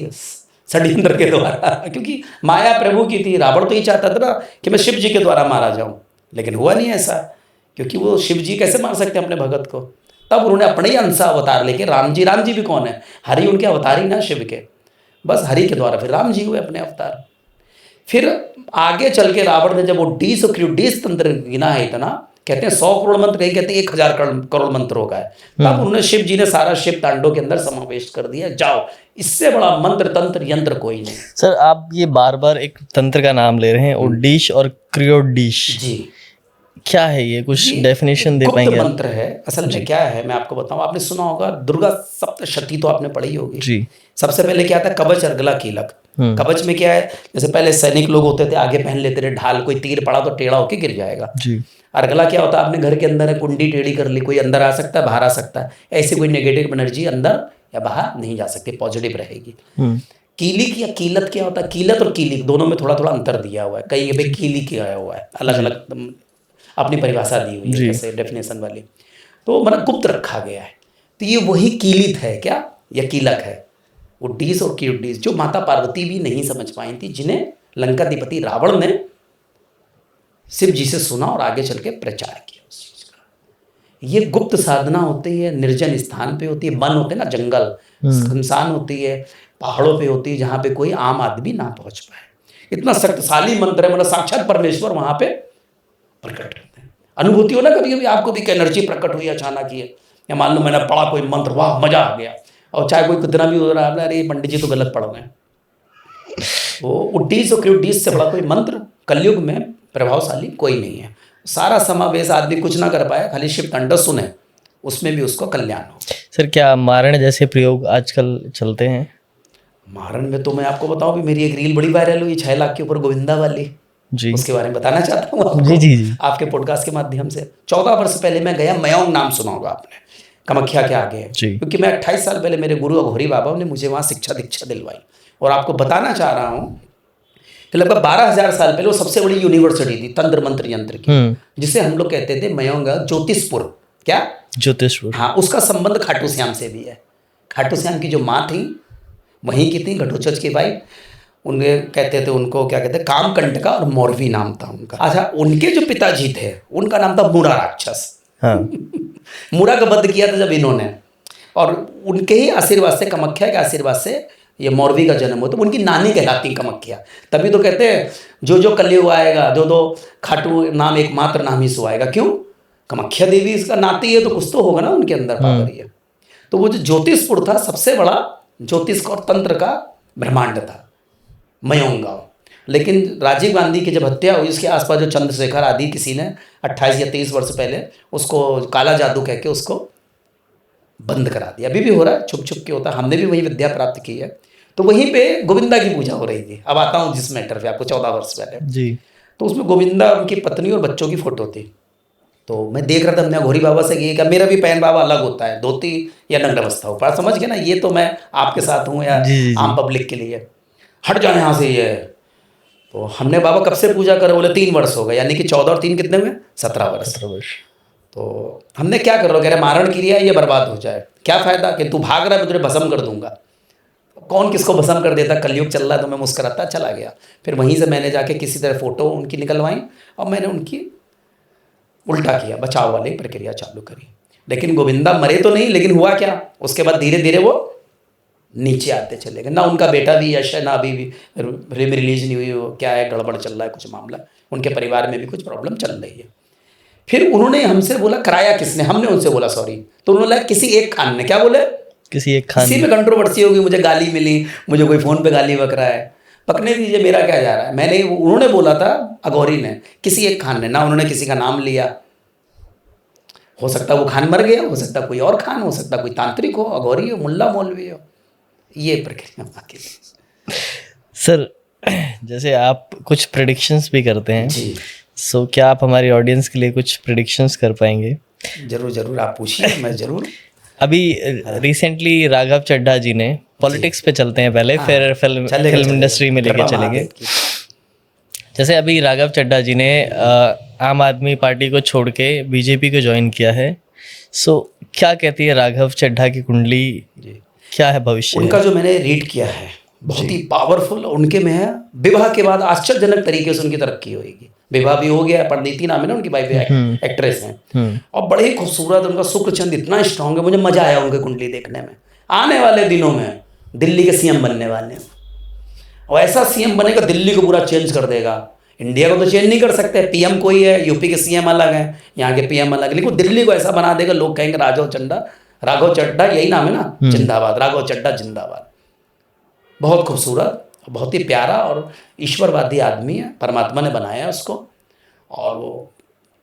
षड्यंत्र के द्वारा, क्योंकि माया प्रभु की थी। रावण तो ही चाहता था ना कि मैं शिव जी के द्वारा मारा जाऊं, लेकिन हुआ नहीं ऐसा, क्योंकि वो शिव जी कैसे मार सकते हैं अपने भगत को। तब उन्होंने अपने ही अंश अवतार लेके, राम जी भी कौन है? हरि उनके अवतार ही ना शिव के, बस हरि के द्वारा फिर राम जी हुए अपने अवतार। फिर आगे चल के रावण ने जब वो 20 तंत्र गिना है, इतना कहते हैं 100 करोड़ मंत्र, कहीं कहते हैं 1000 करोड़ मंत्रों का है, तब उन्होंने शिव जी ने सारा शिव तांडव के अंदर समावेश कर दिया। जाओ, इससे बड़ा मंत्र तंत्र यंत्र कोई नहीं। सर, आप ये बार बार एक तंत्र का नाम ले रहे हैं, ओडिश और क्रियोडिश जी। क्या है ये, कुछ ये डेफिनेशन दे गुप्त पाएंगे आप? मंत्र है। असल में क्या है, मैं आपको बताऊं, आपने सुना होगा दुर्गा सप्तशती, तो आपने पढ़ी होगी। जी। सबसे पहले क्या था, कवच, अर्गला, कीलक। कवच में क्या है, जैसे पहले सैनिक लोग होते थे, आगे पहन लेते थे ढाल, कोई तीर पड़ा तो टेढ़ा होके गिर जाएगा। जी। अर्गला क्या होता है, आपने घर के अंदर है, कुंडी टेढ़ी कर ली, कोई अंदर आ सकता है, बाहर आ सकता है, ऐसी कोई नेगेटिव एनर्जी अंदर या बाहर नहीं जा सकती, पॉजिटिव रहेगी। कीलिक या कीलत क्या होता है, कीलत और कीलिक दोनों में थोड़ा थोड़ा अंतर दिया हुआ है, कहीं पे कीलिक आया हुआ है, अलग अलग अपनी परिभाषा दी हुई है, जैसे डेफिनेशन वाली, तो मतलब गुप्त रखा गया है। तो ये वही कीलित है क्या, या कीलक है, उड्डीस और क्यूडीस, जो माता पार्वती भी नहीं समझ पाई थी, जिन्हें लंकाधिपति रावण ने शिव जी से सुना और आगे चल के प्रचार किया उस चीज का। ये गुप्त साधना होती है, निर्जन स्थान पे होती है, वन होते हैं ना, जंगल, शमशान होती है, पहाड़ों पे होती है, जहाँ पे कोई आम आदमी ना पहुंच पाए। इतना शक्तिशाली मंत्र है, मतलब साक्षात परमेश्वर वहां पे प्रकट करते हैं। अनुभूति हो ना, कभी कभी आपको भी एनर्जी प्रकट हुई अचानक ही, या मान लो मैंने पढ़ा कोई मंत्र, वाह मजा आ गया, और चाहे कोई कितना भी हो रहा है, अरे पंडित जी तो गलत पढ़ रहे हैं। वो उड्डीस और क्यूडीस से बड़ा कोई मंत्र कलयुग में प्रभावशाली कोई नहीं है। सारा समावेश आदमी कुछ ना कर पाए, खाली शिव तांडव सुने, उसमें भी उसको कल्याण हो। सर क्या मारण जैसे प्रयोग आजकल चलते हैं? मारण में तो मैं आपको बताऊं, भी मेरी एक रील बड़ी वायरल हुई 6 लाख के ऊपर, गोविंदा वाली, जी। उसके बारे में बताना चाहता हूँ आपको, जी जी जी। आपके पॉडकास्ट के माध्यम से। 14 वर्ष पहले मैं गया, मयोंग नाम सुना होगा आपने, कामाख्या के आगे है, क्योंकि मैं 28 साल पहले मेरे गुरु अघोरी बाबा ने मुझे वहाँ शिक्षा दीक्षा दिलवाई। और आपको बताना चाह रहा हूँ कि लगभग 12,000 साल पहले वो सबसे बड़ी यूनिवर्सिटी थी तंत्र मंत्र यंत्र की, जिसे हम लोग कहते थे मयोंग ज्योतिषपुर। क्या? ज्योतिषपुर। हाँ, उसका संबंध खाटू श्याम से भी है। खाटू श्याम की जो माँ थी वहीं की थी, घटोत्कच की भाई, उनके कहते थे, उनको क्या कहते हैं, कामकंटका और मौरवी नाम था उनका। अच्छा, उनके जो पिताजी थे उनका नाम था मुरा राक्षस। हाँ। मुरा का वध किया था जब इन्होंने, और उनके ही आशीर्वाद से, कामाख्या के आशीर्वाद से ये मौरवी का जन्म हो, तो उनकी नानी कहलाती कामाख्या। तभी तो कहते हैं जो जो कलयुग आएगा, जो जो खाटू नाम एकमात्र नाम ही सो आएगा। क्यों? कामाख्या देवी इसका नाती है, तो कुछ तो होगा ना उनके अंदर पावर ही है। तो वो जो ज्योतिषपुर था, सबसे बड़ा ज्योतिष और तंत्र का ब्रह्मांड था मयोंग गाँव। लेकिन राजीव गांधी की जब हत्या हुई, उसके आसपास जो चंद्रशेखर आदि किसी ने 28 या 23 वर्ष पहले उसको काला जादू कह के उसको बंद करा दिया। अभी भी हो रहा है, छुप छुप के होता है, हमने भी वही विद्या प्राप्त की है। तो वहीं पे गोविंदा की पूजा हो रही थी। अब आता हूँ जिस मैटर पे, आपको 14 वर्ष पहले जी। तो उसमें गोविंदा, उनकी पत्नी और बच्चों की फोटो थी। तो मैं देख रहा था, हमने घोरी बाबा से कि मेरा भी पैन बाबा अलग होता है, धोती या नग्न अवस्था हो, समझ गए ना, ये तो मैं आपके साथ हूँ या आम पब्लिक के लिए, हट जाए यहाँ से ये। तो हमने बाबा कब से पूजा करे, बोले 3 वर्ष हो गए, यानी कि 14 और 3 कितने हुए, 17 वर्ष। तो हमने क्या कर रहा, कह रहे मारण क्रिया ये बर्बाद हो जाए, क्या फायदा कि तू भाग रहा है, मैं तुझे भस्म कर दूंगा। कौन किसको भस्म कर देता, कलयुग चल रहा है। तो मैं मुस्कुराता चला गया। फिर वहीं से मैंने जाके किसी तरह फोटो उनकी निकलवाई और मैंने उनकी उल्टा किया, बचाव वाली प्रक्रिया चालू करी। लेकिन गोविंदा मरे तो नहीं, लेकिन हुआ क्या, उसके बाद धीरे धीरे वो नीचे आते चले गए। ना उनका बेटा भी यश है, ना अभी भी रिलीज नहीं हुई, वो क्या है, गड़बड़ चल रहा है कुछ मामला, उनके परिवार में भी कुछ प्रॉब्लम चल रही है। फिर उन्होंने हमसे बोला कराया किसने, हमने उनसे बोला सॉरी, तो उन्होंने बोला किसी एक खान ने। क्या बोले? किसी एक खान। किसी में कंट्रोवर्सी होगी, मुझे गाली मिली, मुझे कोई फ़ोन पे गाली बक रहा है, पकने दीजिए, मेरा क्या जा रहा है। मैंने, उन्होंने बोला था अघोरी ने, किसी एक खान ने, ना उन्होंने किसी का नाम लिया। हो सकता वो खान मर गया, हो सकता कोई और खान, हो सकता कोई तांत्रिक हो, अघोरी हो, मुल्ला मौलवी हो, ये प्रक्रिया बाकी। सर जैसे आप कुछ प्रेडिक्शंस भी करते हैं जी, सो क्या आप हमारी ऑडियंस के लिए कुछ प्रेडिक्शंस कर पाएंगे? जरूर जरूर, आप पूछिए, मैं जरूर। अभी रिसेंटली राघव चड्ढा जी ने, पॉलिटिक्स पे चलते हैं पहले, फिर फिल्म इंडस्ट्री में लेके चलेंगे। जैसे अभी राघव चड्ढा जी ने आम आदमी पार्टी को छोड़ के बीजेपी को ज्वाइन किया है, सो क्या कहती है राघव चड्ढा की कुंडली, क्या है भविष्य? उनका जो मैंने रीड किया है बहुत ही पावरफुल, उनके में है विवाह के बाद आश्चर्यजनक तरीके से उनकी तरक्की होगी। विवाह भी हो गया, पंडिती नाम है ना उनकी वाइफ, एक्ट्रेस हैं, और बड़े ही खूबसूरत, उनका शुक्रचंद इतना स्ट्रांग है, मुझे मजा आया उनकी कुंडली देखने में। आने वाले दिनों में दिल्ली के सीएम बनने वाले हैं, और ऐसा सीएम बनेगा दिल्ली को पूरा चेंज कर देगा। इंडिया को तो चेंज नहीं कर सकते, पीएम कोई है, यूपी के सीएम अलग है, यहाँ के पीएम अलग है, लेकिन दिल्ली को ऐसा बना देगा, लोग कहेंगे राघव चड्ढा यही नाम है ना, जिंदाबाद, राघव चड्ढा जिंदाबाद। बहुत खूबसूरत, बहुत ही प्यारा और ईश्वरवादी आदमी है, परमात्मा ने बनाया है उसको, और वो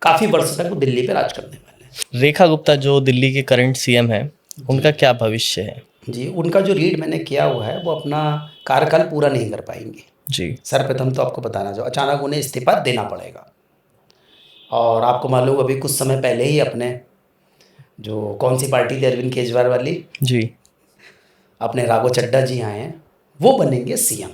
काफ़ी वर्ष तक वो दिल्ली पे राज करने वाले हैं। रेखा गुप्ता जो दिल्ली के करंट सीएम हैं, उनका क्या भविष्य है? जी, उनका जो रीड मैंने किया हुआ है वो अपना कार्यकाल पूरा नहीं कर पाएंगे जी। सर्वप्रथम तो आपको बताना चाहिए, अचानक उन्हें इस्तीफा देना पड़ेगा। और आपको मालूम अभी कुछ समय पहले ही अपने जो कौन सी पार्टी थी अरविंद केजरीवाल वाली, जी, अपने राघव चड्ढा जी आए हैं, वो बनेंगे सीएम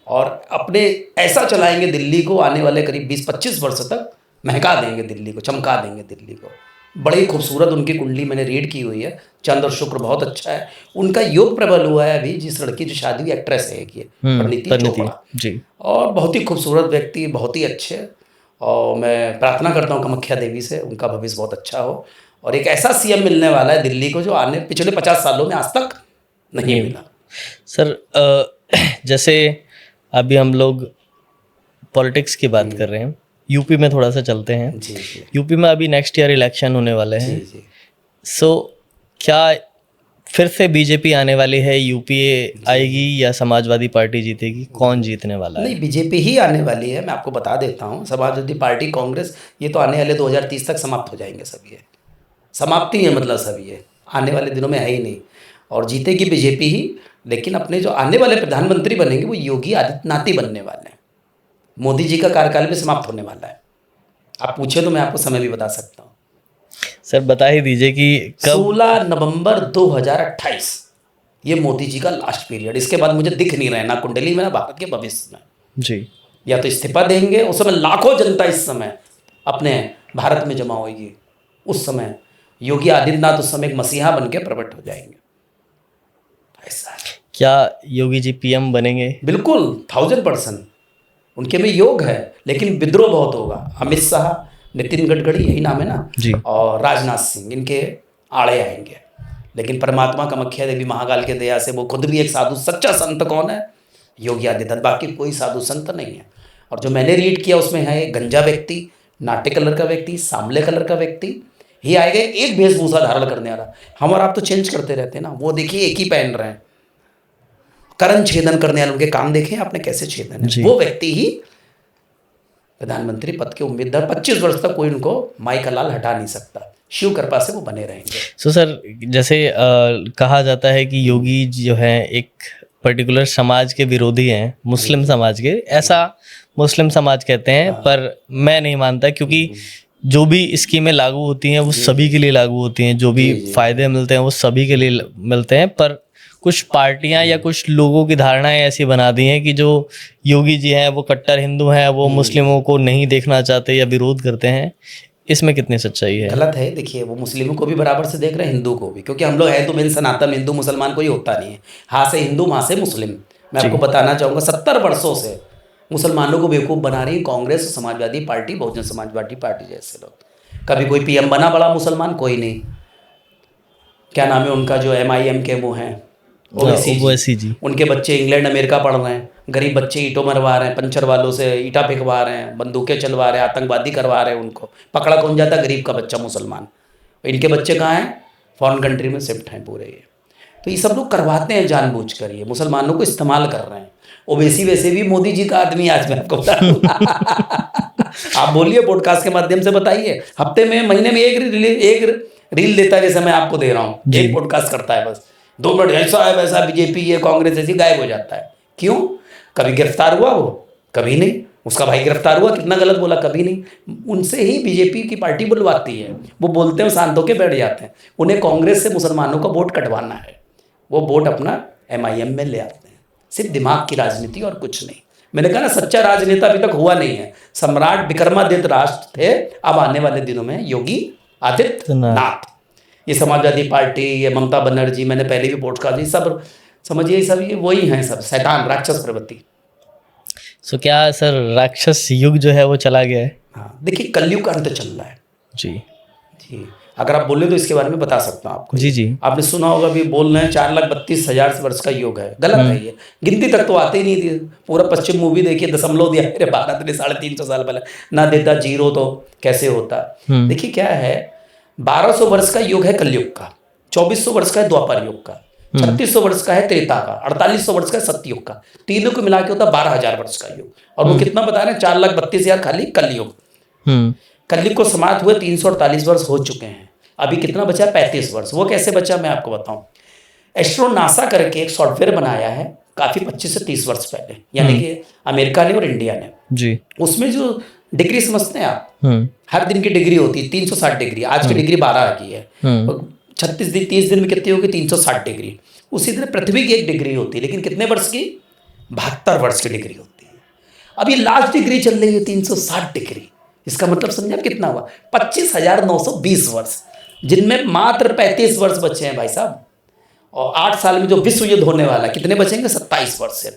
और अपने ऐसा चलाएंगे दिल्ली को, आने वाले करीब 20-25 वर्ष तक महका देंगे दिल्ली को, चमका देंगे दिल्ली को। बड़ी खूबसूरत उनकी कुंडली मैंने रीड की हुई है, चंद्र और शुक्र बहुत अच्छा है उनका, योग प्रबल हुआ है। अभी जिस लड़की जो शादी हुई एक्ट्रेस है एक ये परिणीति चोपड़ा जी, और बहुत ही खूबसूरत व्यक्ति, बहुत ही अच्छे। और मैं प्रार्थना करता हूँ कामाख्या देवी से उनका भविष्य बहुत अच्छा हो और एक ऐसा सीएम मिलने वाला है दिल्ली को जो आने पिछले 50 सालों में आज तक नहीं मिला। सर जैसे अभी हम लोग पॉलिटिक्स की बात कर रहे हैं, यूपी में थोड़ा सा चलते हैं। जी जी यूपी में अभी नेक्स्ट ईयर इलेक्शन होने वाले हैं। जी। सो क्या फिर से बीजेपी आने वाली है, यूपीए आएगी या समाजवादी पार्टी जीतेगी? कौन जीतने वाला है? नहीं, बीजेपी ही आने वाली है। मैं आपको बता देता हूँ, समाजवादी पार्टी, कांग्रेस, ये तो आने वाले 2030 तक समाप्त हो जाएंगे सब। ये समाप्ति है, मतलब सब ये आने वाले दिनों में है ही नहीं। और जीतेगी बीजेपी ही, लेकिन अपने जो आने वाले प्रधानमंत्री बनेंगे वो योगी आदित्यनाथ ही बनने वाले हैं। मोदी जी का कार्यकाल भी समाप्त होने वाला है। आप पूछे तो मैं आपको समय भी बता सकता हूँ। सर बता ही दीजिए कि कब? 16 नवंबर 2028 ये मोदी जी का लास्ट पीरियड। इसके बाद मुझे दिख नहीं रहे ना कुंडली में ना भारत के भविष्य में। जी, या तो इस्तीफा देंगे, उस समय लाखों जनता इस समय अपने भारत में जमा होगी। उस समय योगी आदित्यनाथ उस समय एक मसीहा बन के प्रकट हो जाएंगे। ऐसा है। क्या योगी जी पीएम बनेंगे? बिल्कुल 1000%। उनके में योग है, लेकिन विद्रोह बहुत होगा। अमित शाह, नितिन गडकरी, यही नाम है ना जी, और राजनाथ सिंह, इनके आड़े आएंगे। लेकिन परमात्मा कामाख्या देवी महाकाल के दया से वो खुद भी एक साधु, सच्चा संत कौन है? योगी आदित्यनाथ। बाकी कोई साधु संत नहीं है। और जो मैंने रीड किया उसमें है एक गंजा व्यक्ति, नाटे कलर का व्यक्ति, सांवले कलर का व्यक्ति, ही आएगा एक वेशभूषा धारण करने वाला। हम और आप तो चेंज करते रहते हैं ना, वो देखिए एक ही पहन रहे हैं। करण छेदन करने वाले, उनके काम देखें आपने कैसे छेदन है। वो व्यक्ति ही प्रधानमंत्री पद के उम्मीदवार, 25 वर्ष तक कोई उनको माई का लाल हटा नहीं सकता। शिव कृपा से वो बने रहेंगे। सो सर जैसे कहा जाता है कि योगी जो है एक पर्टिकुलर समाज के विरोधी हैं, मुस्लिम समाज के, ऐसा मुस्लिम समाज कहते हैं, पर मैं नहीं मानता, क्योंकि जो भी स्कीमें लागू होती हैं वो सभी के लिए लागू होती हैं, जो भी फायदे मिलते हैं वो सभी के लिए मिलते हैं। पर कुछ पार्टियां या कुछ लोगों की धारणाएं ऐसी बना दी हैं कि जो योगी जी हैं वो कट्टर हिंदू हैं, वो मुस्लिमों को नहीं देखना चाहते या विरोध करते हैं। इसमें कितनी सच्चाई है? गलत है। देखिए वो मुस्लिमों को भी बराबर से देख रहे हैं, हिंदू को भी, क्योंकि हम लोग है तो मेन सनातन हिंदू, मुसलमान कोई होता नहीं है। हाँ से हिंदू, वहाँ से मुस्लिम। मैं आपको बताना चाहूँगा 70 वर्षों से मुसलमानों को बेवकूफ़ बना रही कांग्रेस, समाजवादी पार्टी, बहुजन समाजवादी पार्टी जैसे लोग। कभी कोई पीएम बना बड़ा मुसलमान? कोई नहीं। क्या नाम है उनका जो MIM के वो हैं, ओवैसी जी, उनके बच्चे इंग्लैंड अमेरिका पढ़ रहे हैं। गरीब बच्चे ईंटों मरवा रहे हैं, पंचर वालों से ईंटा फेंकवा रहे हैं, बंदूकें चलवा रहे हैं, आतंकवादी करवा रहे हैं। उनको पकड़ा कौन जाता? गरीब का बच्चा मुसलमान। इनके बच्चे कहाँ हैं? फॉरेन कंट्री में शिफ्ट हैं पूरे। ये तो ये सब लोग करवाते हैं जानबूझकर, ये मुसलमानों को इस्तेमाल कर रहे हैं। ओवैसी वैसे भी मोदी जी का आदमी, आज मैं आपको बता दूँ। आप बोलिए पॉडकास्ट के माध्यम से बताइए, हफ्ते में, महीने में एक रील देता है, जैसे मैं आपको दे रहा हूँ, एक पॉडकास्ट करता है, बस 2 मिनट ऐसा है वैसा, बीजेपी ये कांग्रेस ऐसी, गायब हो जाता है। क्यों? कभी गिरफ्तार हुआ वो? कभी नहीं। उसका भाई गिरफ्तार हुआ, कितना गलत बोला? कभी नहीं। उनसे ही बीजेपी की पार्टी बुलवाती है, वो बोलते हैं, शांत होकर बैठ जाते हैं। उन्हें कांग्रेस से मुसलमानों का वोट कटवाना है, वो वोट अपना MIM में ले आते हैं। सिर्फ दिमाग की राजनीति और कुछ नहीं। मैंने कहा ना, सच्चा राजनेता अभी तक हुआ नहीं है। सम्राट विक्रमादित्य राष्ट्र थे, अब आने वाले दिनों में योगी आदित्यनाथ। ये समाजवादी पार्टी, ये ममता बनर्जी, मैंने पहले भी पॉडकास्ट, ये सब समझिए, सब ये वही हैं, सब शैतान, राक्षस प्रवृत्ति। सो क्या सर राक्षस युग जो है वो चला गया है? हाँ, देखिए कलयुग का अंत चल रहा है। जी जी, अगर आप बोले तो इसके बारे में बता सकता हूँ आपको। जी। आपने सुना होगा, भी बोल रहे हैं 4,32,000 वर्ष का योग है। गलत है ये, गिनती तक तो आते ही नहीं थी। पूरा पश्चिम मूवी देखिए, दशमलव दिया मेरे भारत ने 350 साल पहले, ना देता जीरो तो कैसे होता। देखिए क्या है, 1200 वर्ष का युग है कलयुग का, 2400 वर्ष का है द्वापर युग का, 3600 वर्ष का है त्रेता का, 4800 वर्ष का है सतयुग का, तीनों को मिला के होता है 12,000 वर्ष का युग। और वो कितना बता रहे हैं, 4,32,000 खाली कलयुग। कलयुग को समाप्त हुए 348 वर्ष हो चुके हैं, अभी कितना बचा, 35 वर्ष। वो कैसे बचा मैं आपको बताऊं। एस्ट्रो नासा करके एक सॉफ्टवेयर बनाया है काफी 25 से 30 वर्ष पहले, यानी कि अमेरिका ने और इंडिया ने जी। उसमें जो डिग्री समझते हैं आप, हर दिन की डिग्री होती है 360 डिग्री, आज की डिग्री 12 की है, 36 दिन 30 दिन में कितनी होगी, 360 डिग्री। उसी तरह पृथ्वी की एक डिग्री होती है, लेकिन कितने वर्ष की, 72 वर्ष की डिग्री होती है। अब ये लास्ट डिग्री चल रही है 360 डिग्री, इसका मतलब समझा कितना हुआ, 25,920 वर्ष, जिनमें मात्र 35 वर्ष बचे हैं भाई साहब। और 8 साल में जो विश्व युद्ध होने वाला, कितने बचेंगे, 27 वर्ष से।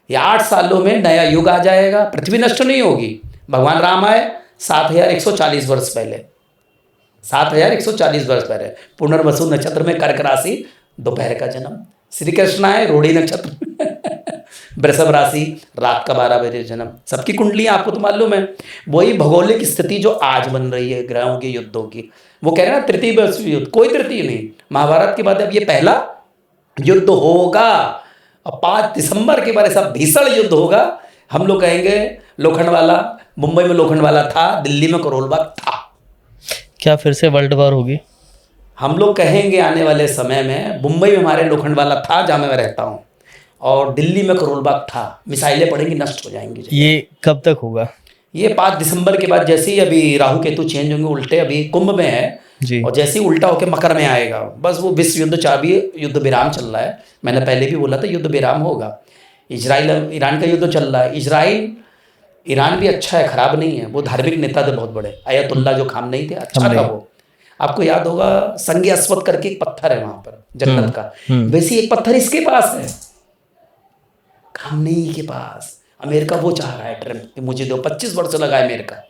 ये 8 सालों में नया युग आ जाएगा, पृथ्वी नष्ट नहीं होगी। भगवान राम आए 7,140 वर्ष पहले, 7,140 वर्ष पहले, पुनर्वसु नक्षत्र में कर्क राशि, दोपहर का जन्म। श्री कृष्ण आए रोहिणी नक्षत्र वृषभ राशि, रात का 12 बजे जन्म। सबकी कुंडलियां आपको तो मालूम है। वही भौगोलिक स्थिति जो आज बन रही है ग्रहों के युद्धों की, वो कह रहे हैं तृतीय विश्व युद्ध, कोई तृतीय नहीं, महाभारत के बाद अब ये पहला युद्ध होगा। और 5 दिसंबर के बाद ऐसा भीषण युद्ध होगा, हम लोग कहेंगे लोखंडवाला, मुंबई में लोखंडवाला था, दिल्ली में करोल बाग था। क्या फिर से वर्ल्ड वॉर होगी? हम लोग कहेंगे आने वाले समय में, मुंबई में हमारे लोखंडवाला था जहाँ मैं रहता हूँ, और दिल्ली में करोल बाग था। मिसाइलें पड़ेंगी, नष्ट हो जाएंगी। ये कब तक होगा? ये 5 दिसंबर के बाद, जैसे ही अभी राहु केतु चेंज होंगे, उल्टे अभी कुंभ में है जी, और जैसे ही उल्टा होकर मकर में आएगा, बस वो विश्व युद्ध चाबी, युद्ध विराम चल रहा है। मैंने पहले भी बोला था युद्ध विराम होगा। इजराइल ईरान का युद्ध चल रहा है। इजराइल ईरान भी अच्छा है, खराब नहीं है। वो धार्मिक नेता थे बहुत बड़े, अयतुल्ला जो खामनेई थे, अच्छा था वो। आपको याद होगा संग अस्वद करके एक पत्थर है वहां पर जन्नत का, वैसे एक पत्थर इसके पास है, खामनेई के पास। अमेरिका वो चाह रहा है ट्रम्प कि मुझे दो, 25 वर्ष लगा अमेरिका।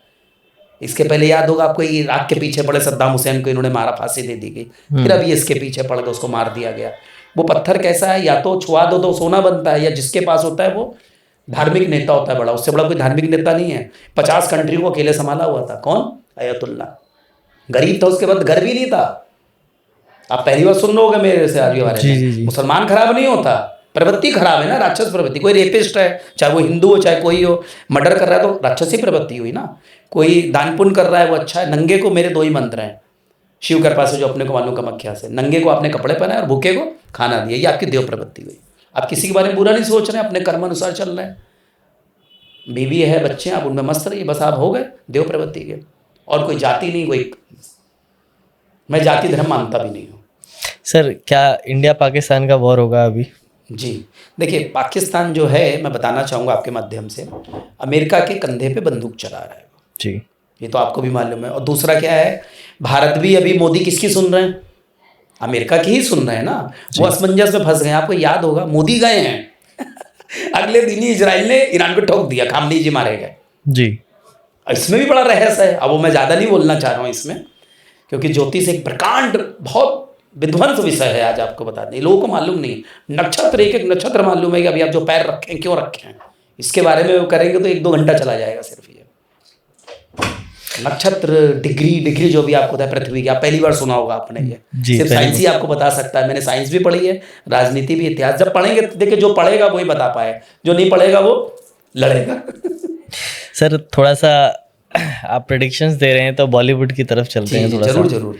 इसके पहले याद होगा आपको, इराक के पीछे पड़े सद्दाम हुसैन को इन्होंने मारा, फांसी दे दी गई। फिर अभी इसके पीछे पड़ गए, उसको मार दिया गया। वो पत्थर कैसा है, या तो छुआ दो तो सोना बनता है, या जिसके पास होता है वो धार्मिक नेता होता है बड़ा। उससे बड़ा कोई धार्मिक नेता नहीं है। 50 कंट्री को अकेले संभाला हुआ था। कौन? अयतुल्ला। गरीब था, उसके बाद घर भी नहीं था। आप पहली बार सुन रहे होगे मेरे से आज के बारे में। मुसलमान खराब नहीं होता, प्रवृत्ति खराब है ना, राक्षस प्रवृत्ति। कोई रेपिस्ट है, चाहे वो हिंदू हो चाहे कोई हो, मर्डर कर रहा है तो राक्षसी प्रवृत्ति हुई ना। कोई दान पुण्य कर रहा है वो अच्छा है। नंगे को मेरे 2 ही मंत्र हैं शिव कृपा से, जो अपने को मालूम कामाख्या से। नंगे को आपने कपड़े पहनाए और भूखे को खाना दिया, ये आपकी देव प्रवृत्ति हुई। आप किसी के बारे में बुरा नहीं सोच रहे हैं, अपने कर्म अनुसार चल रहे हैं। बीवी है, बच्चे हैं, आप उनमें मस्त रहिए, बस आप हो गए देव प्रवृत्ति के। और कोई जाति नहीं, कोई, मैं जाति धर्म मानता भी नहीं हूँ। सर, क्या इंडिया पाकिस्तान का वॉर होगा अभी? जी देखिए, पाकिस्तान जो है, मैं बताना चाहूँगा आपके माध्यम से, अमेरिका के कंधे पे बंदूक चला रहा है जी, ये तो आपको भी मालूम है। और दूसरा क्या है, भारत भी अभी मोदी किसकी सुन रहे हैं? अमेरिका की ही सुन रहे हैं ना। वो असमंजस में फंस गए। आपको याद होगा मोदी गए हैं अगले दिन ही इजराइल ने ईरान को ठोक दिया, खामनेई जी मारे गए जी। इसमें भी बड़ा रहस्य है। अब वो मैं ज़्यादा नहीं बोलना चाह रहा हूँ इसमें, क्योंकि ज्योतिष एक प्रकांड बहुत विध्वंस विषय है। आज आपको बता दें, लोगों को मालूम नहीं है। नक्षत्र, एक एक नक्षत्र मालूम है कि अभी आप जो पैर रखें क्यों रखे हैं, इसके बारे में वो करेंगे तो 1-2 घंटा चला जाएगा सिर्फ। ये नक्षत्र, डिग्री जो भी आपको होता है पृथ्वी की, आप पहली बार सुना होगा आपने। ये सिर्फ साइंस ही आपको बता सकता है। मैंने साइंस भी पढ़ी है, राजनीति भी, इतिहास। जब पढ़ेंगे तो देखिए, जो पढ़ेगा वही बता पाए, जो नहीं पढ़ेगा वो लड़ेगा सर, थोड़ा सा आप प्रेडिक्शंस दे रहे हैं तो बॉलीवुड की तरफ चलते हैं थोड़ा। जरूर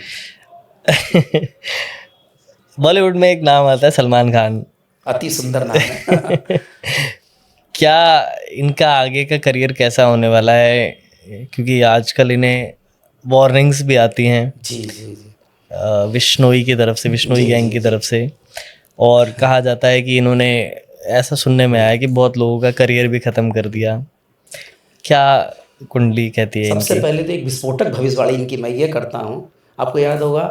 बॉलीवुड में एक नाम आता है सलमान खान, अति सुंदर नाम है क्या इनका आगे का करियर कैसा होने वाला है? क्योंकि आजकल इन्हें वार्निंग्स भी आती हैं जी विश्नोई की तरफ से, विश्नोई गैंग की तरफ से, और कहा जाता है कि इन्होंने, ऐसा सुनने में आया कि बहुत लोगों का करियर भी ख़त्म कर दिया। क्या कुंडली कहती है? सबसे पहले तो एक विस्फोटक भविष्यवाणी इनकी मैं ये करता हूँ। आपको याद होगा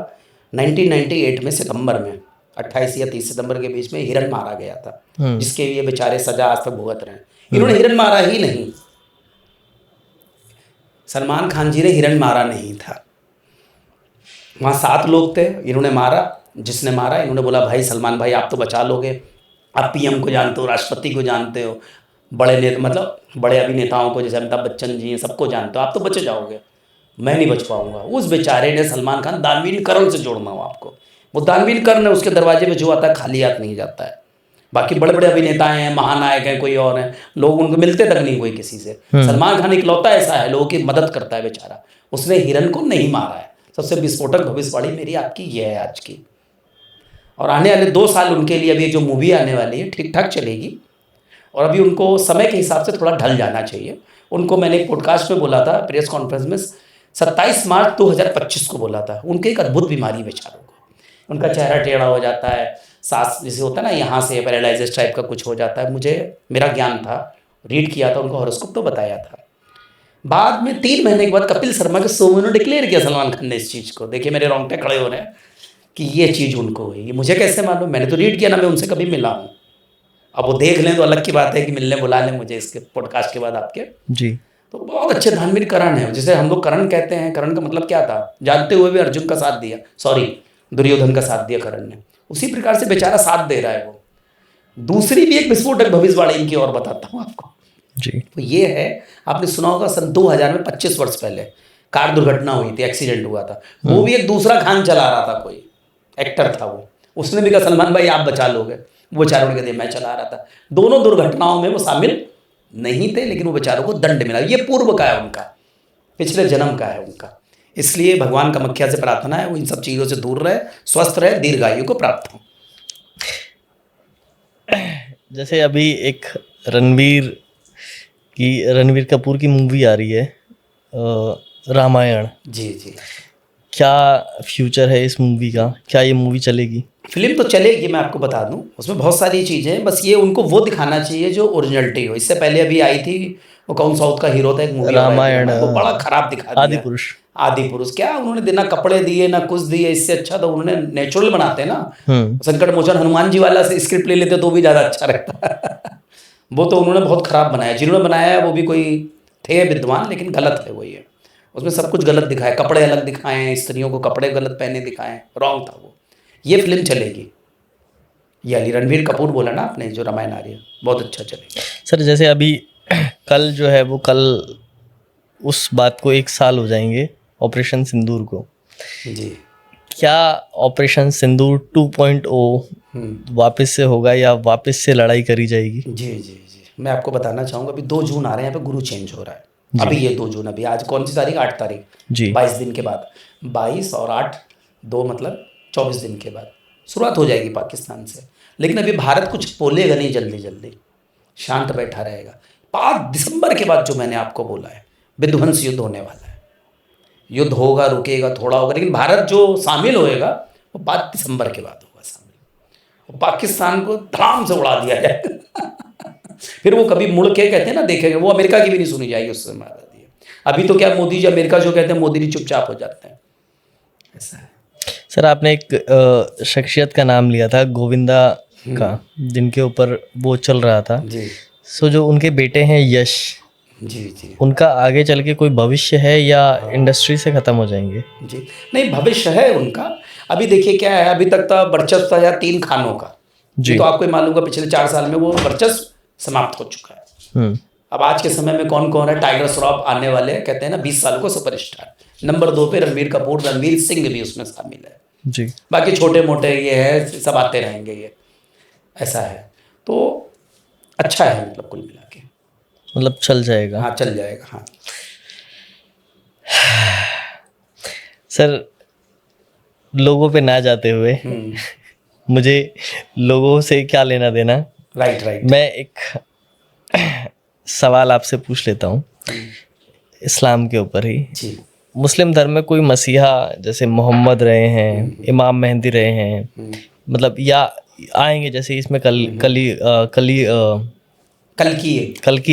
1998 में सितंबर में 28 या 30 सितंबर के बीच में हिरन मारा गया था, जिसके ये बेचारे सजा आज तक भुगत रहे हैं। इन्होंने हिरन मारा ही नहीं, सलमान खान जी ने हिरन मारा नहीं था। वहाँ 7 लोग थे, इन्होंने मारा। जिसने मारा, इन्होंने बोला भाई सलमान भाई आप तो बचा लोगे, आप पीएम को जानते हो, राष्ट्रपति को जानते हो, बड़े नेता, मतलब बड़े अभिनेताओं को जैसे अमिताभ बच्चन जी हैं, सबको जानते हो, आप तो बच जाओगे, मैं नहीं बच पाऊंगा। उस बेचारे ने, सलमान खान दानवीर करण से जोड़ना हो आपको, वो दानवीर कर्ण है, उसके दरवाजे पे जो आता है खाली हाथ नहीं जाता है। बाकी बड़े बड़े अभिनेता हैं, महानायक हैं, कोई और हैं, लोग उनको मिलते तक नहीं कोई किसी से। सलमान खान इकलौता ऐसा है, लोगों की मदद करता है बेचारा, उसने हिरन को नहीं मारा है। सबसे विस्फोटक भविष्यवाणी मेरी आपकी ये है आज की। और आने वाले 2 साल उनके लिए अभी जो मूवी आने वाली है ठीक ठाक चलेगी, और अभी उनको समय के हिसाब से थोड़ा ढल जाना चाहिए। उनको मैंने एक पॉडकास्ट में बोला था, प्रेस कॉन्फ्रेंस में 27 मार्च 2025 को बोला था। उनके एक अद्भुत बीमारी बेचारों को, उनका चेहरा टेढ़ा हो जाता है, सांस जैसे होता है ना, यहाँ से पैरालाइजिस टाइप का कुछ हो जाता है। मुझे मेरा ज्ञान था, रीड किया था उनको, हॉरोस्कोप तो बताया था। बाद में 3 महीने के बाद कपिल शर्मा के शो में उन्होंने डिक्लेयर किया सलमान खान ने इस चीज़ को। देखिए मेरे रोंगटे खड़े हो रहे हैं कि ये चीज़ उनको हुई। ये मुझे कैसे मालूम, मैंने तो रीड किया ना, मैं उनसे कभी मिला हूँ। अब वो देख लें तो अलग की बात है कि मिलने बुला लें मुझे इसके पॉडकास्ट के बाद आपके। जी। तो बहुत अच्छे धार्मिक करण है, जिसे हम लोग करण कहते हैं। करण का मतलब क्या था, जानते हुए भी अर्जुन का साथ दिया, दुर्योधन का साथ दिया करण ने। उसी प्रकार से बेचारा साथ दे रहा है वो। दूसरी भी एक विस्फोटक भविष्यवाणी इनकी और बताता हूँ आपको जी। तो ये है, आपने सुना होगा सन 2000 में 25 वर्ष पहले कार दुर्घटना हुई थी, एक्सीडेंट हुआ था। वो भी एक दूसरा खान चला रहा था, कोई एक्टर था वो, उसने भी कहा सलमान भाई आप बचा लोगे, वो बेचारों ने कहा मैं चला रहा था। दोनों दुर्घटनाओं में वो शामिल नहीं थे, लेकिन वो बेचारों को दंड मिला। ये पूर्व का है उनका, पिछले जन्म का है उनका। इसलिए भगवान कामाख्या से प्रार्थना है वो इन सब चीज़ों से दूर रहे, स्वस्थ रहे, दीर्घायु को प्राप्त हो। जैसे अभी एक रणवीर कपूर की मूवी आ रही है रामायण। जी जी। क्या फ्यूचर है इस मूवी का, क्या ये मूवी चलेगी? फिल्म तो चलेगी, मैं आपको बता दूं, उसमें बहुत सारी चीज़ें हैं, बस ये उनको वो दिखाना चाहिए जो ओरिजिनलिटी हो। इससे पहले अभी आई थी वो कौन साउथ का हीरो था, एक मूवी रामायण, वो बड़ा खराब दिखा दिया। आदि पुरुष क्या उन्होंने ना कपड़े दिए ना कुछ दिए, इससे अच्छा तो उन्होंने नेचुरल बनाते ना। संकट मोचन हनुमान जी वाला से स्क्रिप्ट ले लेते तो भी ज़्यादा अच्छा रहता। वो तो उन्होंने बहुत खराब बनाया, जिन्होंने बनाया वो भी कोई थे विद्वान, लेकिन गलत है वो। ये उसमें सब कुछ गलत दिखाया, कपड़े अलग दिखाए, स्त्रियों को कपड़े गलत पहने दिखाए, रॉन्ग था वो। ये फिल्म चलेगी, ये अली रणवीर कपूर बोला ना आपने, जो रामायण आ रही है बहुत अच्छा चलेगा। सर जैसे अभी कल जो है वो कल उस बात को 1 साल हो जाएंगे ऑपरेशन सिंदूर को। जी। क्या ऑपरेशन सिंदूर 2.0 वापस से होगा या वापस से लड़ाई करी जाएगी? जी जी जी, मैं आपको बताना चाहूँगा, अभी 2 जून आ रहे हैं, यहाँ पे गुरु चेंज हो रहा है। अभी ये 2 जून, अभी आज कौन सी तारीख, 8 तारीख जी, 22 दिन के बाद, 22 और 8 2 मतलब 24 दिन के बाद शुरुआत हो जाएगी पाकिस्तान से। लेकिन अभी भारत कुछ बोलेगा नहीं, जल्दी जल्दी शांत बैठा रहेगा। 5 दिसंबर के बाद जो मैंने आपको बोला है, विध्वंस युद्ध होने वाला है। युद्ध होगा, रुकेगा, थोड़ा होगा, लेकिन भारत जो शामिल होएगा वो 5 दिसंबर के बाद होगा शामिल। और पाकिस्तान को धड़ाम से उड़ा दिया जाएगा। फिर वो कभी मुड़ के कहते हैं ना देखेंगे, वो अमेरिका की भी नहीं सुनी जाएगी उससे मारा दिया। अभी तो क्या मोदी जी अमेरिका जो कहते हैं, मोदी जी चुपचाप हो जाते हैं, ऐसा है। सर आपने एक शख्सियत का नाम लिया था, गोविंदा का, जिनके ऊपर वो चल रहा था जी। सो जो उनके बेटे हैं यश, जी जी, उनका आगे चल के कोई भविष्य है या इंडस्ट्री से ख़त्म हो जाएंगे? जी नहीं, भविष्य है उनका। अभी देखिए क्या है, अभी तक तो वर्चस्व था 3 खानों का जी, तो आपको मालूम होगा पिछले 4 साल में वो वर्चस्व समाप्त हो चुका है। अब आज के समय में कौन कौन है, टाइगर श्रॉफ आने वाले हैं, कहते हैं ना 20 साल को सुपरस्टार। नंबर 2 पे रणबीर कपूर, रणवीर सिंह भी उसमें शामिल है जी। बाकी छोटे मोटे ये है, सब आते रहेंगे, ये ऐसा है। तो अच्छा है, मतलब कुल मिला के मतलब चल जाएगा। हाँ चल जाएगा। हाँ सर लोगों पे ना जाते हुए मुझे लोगों से क्या लेना देना। राइट। मैं एक सवाल आपसे पूछ लेता हूँ इस्लाम के ऊपर ही जी। मुस्लिम धर्म में कोई मसीहा जैसे मोहम्मद रहे हैं, इमाम मेहंदी रहे हैं, मतलब या आएंगे, जैसे इसमें कल्कि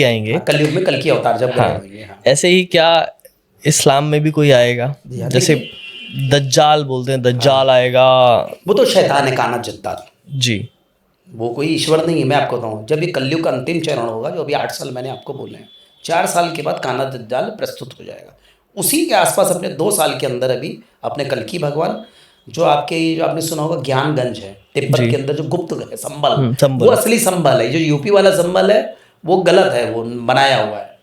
आएंगे, कलयुग में कल्कि अवतार जब हाँ, हाँ। ऐसे ही क्या इस्लाम में भी कोई आएगा? जैसे दज्जाल बोलते हैं, दज्जाल आएगा। वो तो शैतान है, काना जद्दाल जी, वो कोई ईश्वर नहीं है। मैं आपको बताऊँ, जब ये कलयुग का अंतिम चरण होगा, जो अभी 8 साल मैंने आपको बोले हैं, 4 साल के बाद काना दज्जाल प्रस्तुत हो जाएगा। उसी के आसपास अपने 2 साल के अंदर अभी अपने कल्कि भगवान, जो आपने सुना होगा ज्ञानगंज है तिब्बत के अंदर, जो गुप्त है संबल, वो असली संबल है। जो यूपी वाला संबल है वो गलत है, वो बनाया हुआ है।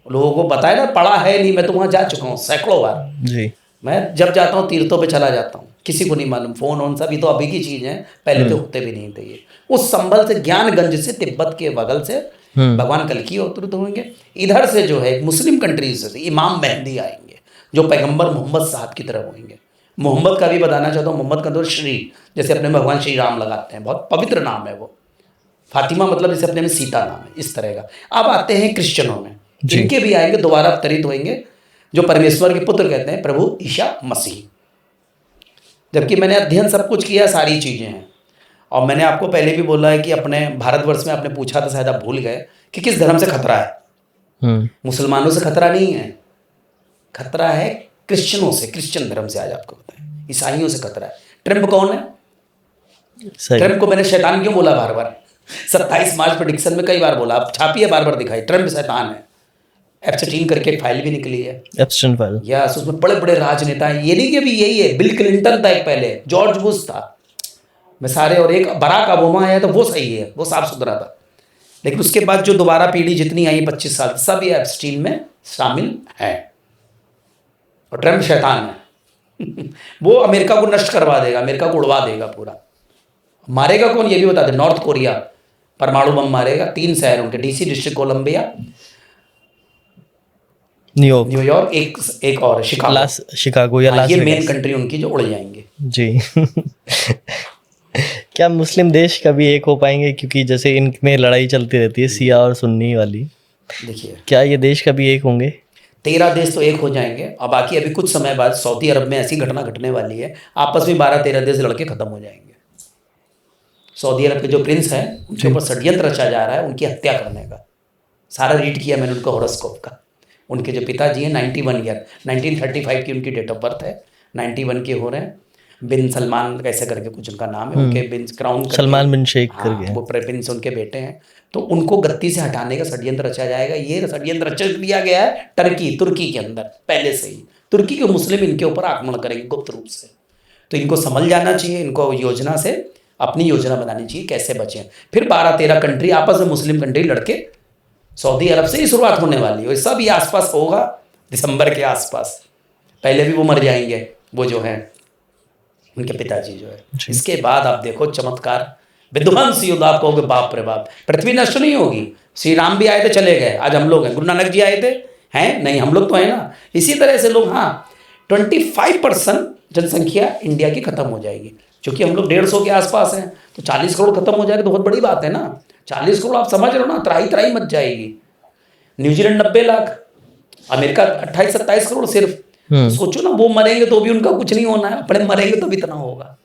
लोगों को बताया ना, पढ़ा है नहीं, मैं तो वहाँ जा चुका हूँ सैकड़ों बार जी। मैं जब जाता हूँ तीर्थों पे चला जाता हूँ, किसी को नहीं मालूम। फोन ऑन सब ये तो अभी की चीज है, पहले तो होते भी नहीं थे ये। उस संभल से, ज्ञानगंज से, तिब्बत के बगल से भगवान कल्कि अवतरित होंगे। इधर से जो है मुस्लिम कंट्रीज से इमाम मेहदी आएंगे, जो पैगंबर मोहम्मद साहब की तरह होंगे। मोहम्मद का भी बताना चाहता हूँ, मोहम्मद का तो श्री, जैसे अपने भगवान श्री राम लगाते हैं, बहुत पवित्र नाम है वो। फातिमा मतलब जैसे अपने में सीता नाम है, इस तरह का। अब आते हैं क्रिश्चियनों में, इनके भी आएंगे, दोबारा अवतरित होंगे, जो परमेश्वर के पुत्र कहते हैं, प्रभु ईसा मसीह। जबकि मैंने अध्ययन सब कुछ किया, सारी चीज़ें हैं। और मैंने आपको पहले भी बोला है कि अपने भारतवर्ष में आपने पूछा था, शायद आप भूल गए, कि किस धर्म से खतरा है। मुसलमानों से खतरा नहीं है, खतरा है क्रिश्चियनों से, क्रिश्चियन धर्म से। आज आपको बताएं, ईसाइयों से खतरा है। ट्रम्प कौन है? ट्रम्प को मैंने शैतान क्यों बोला बार बार? 27 मार्च प्रेडिक्शन में कई बार बोला, आप छापिए, बार बार दिखाई, ट्रम्प शैतान है। एप्स्टीन करके एक फाइल भी निकली है, एप्स्टीन फाइल। यस, उसमें बड़े बड़े राजनेता हैं। ये नहीं कि अभी यही है, बिल क्लिंटन था एक पहले, जॉर्ज बुश था, मैं सारे, और एक बराक ओबामा आया तो वो सही है, वो साफ सुथरा था। लेकिन उसके बाद जो दोबारा पीढ़ी जितनी आई 25 साल, सब ये एप्स्टीन में शामिल है। और ट्रम्प शैतान है वो अमेरिका को नष्ट करवा देगा, अमेरिका को उड़वा देगा पूरा। मारेगा कौन ये भी बता दे, नॉर्थ कोरिया परमाणु बम मारेगा। 3 शहर उनके, डीसी, डिस्ट्रिक्ट कोलंबिया, न्यूयॉर्क, एक और शिकागो या लास ये वेगास। मेन कंट्री उनकी जो उड़ जाएंगे जी क्या मुस्लिम देश कभी एक हो पाएंगे? क्योंकि जैसे इनमें लड़ाई चलती रहती है, शिया और सुन्नी वाली। देखिए, क्या ये देश कभी एक होंगे? 13 देश तो एक हो जाएंगे, और बाकी अभी कुछ समय बाद सऊदी अरब में ऐसी घटना घटने वाली है, आपस में 12-13 देश लड़के खत्म हो जाएंगे। सऊदी अरब के जो प्रिंस हैं, उनके ऊपर षड्यंत्र रचा जा रहा है उनकी हत्या करने का। सारा रीड किया मैंने उनका हॉरोस्कोप का। उनके जो पिताजी हैं 91 ईयर, 1935 की उनकी डेट ऑफ बर्थ है, 91 के हो रहे हैं। बिन सलमान कैसे करके कुछ उनका नाम है, उनके बिन क्राउन, सलमान बिन शेख करके, वो प्रिंस उनके बेटे हैं। तो उनको गद्दी से हटाने का षड्यंत्र रचा जाएगा। ये षड्यंत्र रच दिया गया है तुर्की के अंदर पहले से ही। तुर्की के मुस्लिम इनके ऊपर आक्रमण करेंगे गुप्त रूप से। तो इनको समझ जाना चाहिए, इनको योजना से अपनी योजना बनानी चाहिए कैसे बचें। फिर 12-13 कंट्री आपस में, मुस्लिम कंट्री लड़के, सऊदी अरब से ही शुरुआत होने वाली है। सब ये आसपास होगा दिसंबर के आसपास। पहले भी वो मर जाएंगे, वो जो है उनके पिताजी जो है। इसके बाद आप देखो चमत्कार, विध्वंस युद्ध। आप कहोगे बाप रे बाप, पृथ्वी नष्ट नहीं होगी। श्री राम भी आए थे, चले गए, आज हम लोग हैं। गुरु नानक जी आए थे, हैं नहीं, हम लोग तो हैं ना। इसी तरह से लोग, हाँ 25% जनसंख्या इंडिया की खत्म हो जाएगी, क्योंकि हम लोग 150 के आसपास हैं। तो 40 करोड़ खत्म हो जाएगा तो बहुत बड़ी बात है ना। 40 करोड़ आप समझ रहे हो ना, त्राही मच जाएगी। न्यूजीलैंड 90 लाख, अमेरिका 28-27 करोड़ सिर्फ। सोचो ना, वो मरेंगे तो भी उनका कुछ नहीं होना है, अपने मरेंगे तो भी इतना होगा।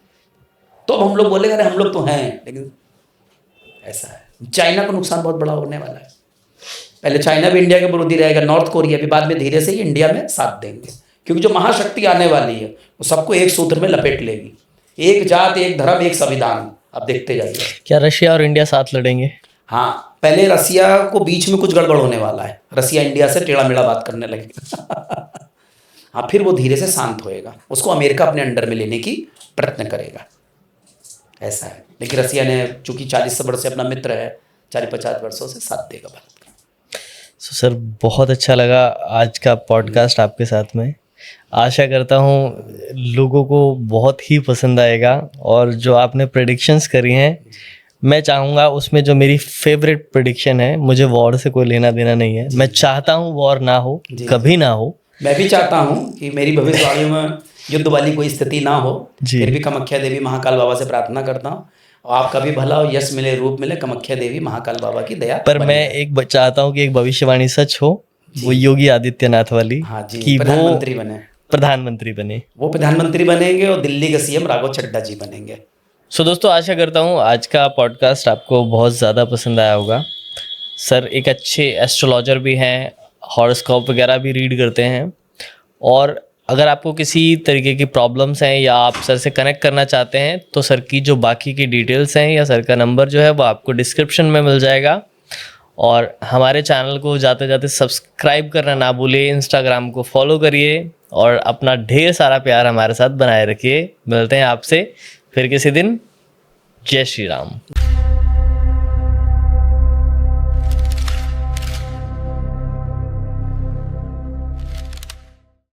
तो अब हम लोग बोलेंगे अरे हम लोग तो हैं, लेकिन ऐसा है। चाइना को नुकसान बहुत बड़ा होने वाला है। पहले चाइना भी इंडिया के विरोधी रहेगा, नॉर्थ कोरिया भी बाद में धीरे से ही इंडिया में साथ देंगे, क्योंकि जो महाशक्ति आने वाली है वो सबको एक सूत्र में लपेट लेगी। एक जात, एक धर्म, एक संविधान। अब देखते जाइए। क्या रशिया और इंडिया साथ लड़ेंगे? हाँ, पहले रसिया को बीच में कुछ गड़बड़ होने वाला है, रसिया इंडिया से टेढ़ा मेढ़ा बात करने लगेगा हाँ, फिर वो धीरे से शांत होएगा, उसको अमेरिका अपने अंडर में लेने की प्रयत्न करेगा, ऐसा है। लेकिन रसिया ने चूंकि 40 वर्ष से अपना मित्र है, 40-50 वर्षों से साथ देगा भारत का। सर बहुत अच्छा लगा आज का पॉडकास्ट आपके साथ में। आशा करता हूँ लोगों को बहुत ही पसंद आएगा। और जो आपने प्रेडिक्शंस करी हैं, मैं चाहूँगा उसमें जो मेरी फेवरेट प्रेडिक्शन है, मुझे वॉर से कोई लेना देना नहीं है। मैं चाहता हूँ वॉर ना हो, कभी ना हो। मैं भी चाहता हूँ कि मेरी भविष्यवाणियों में युद्ध वाली कोई स्थिति ना हो। फिर भी कामाख्या देवी महाकाल बाबा से प्रार्थना करता हूँ, और आपका भी भला हो, यश मिले, रूप मिले, कामाख्या देवी महाकाल बाबा की दया। पर मैं एक चाहता हूँ कि एक भविष्यवाणी सच हो, वो योगी आदित्यनाथ वाली। हाँ जी, कि प्रधानमंत्री बने, प्रधानमंत्री बने, वो प्रधानमंत्री बनेंगे और दिल्ली के सीएम राघव चड्ढा जी बनेंगे। सो दोस्तों, आशा करता हूँ आज का पॉडकास्ट आपको बहुत ज़्यादा पसंद आया होगा। सर एक अच्छे एस्ट्रोलॉजर भी हैं, हॉरोस्कोप वगैरह भी रीड करते हैं। और अगर आपको किसी तरीके की प्रॉब्लम्स हैं या आप सर से कनेक्ट करना चाहते हैं, तो सर की जो बाकी की डिटेल्स हैं या सर का नंबर जो है वो आपको डिस्क्रिप्शन में मिल जाएगा। और हमारे चैनल को जाते जाते सब्सक्राइब करना ना भूलिए, इंस्टाग्राम को फॉलो करिए और अपना ढेर सारा प्यार हमारे साथ बनाए रखिए। मिलते हैं आपसे फिर किसी दिन। जय श्री राम।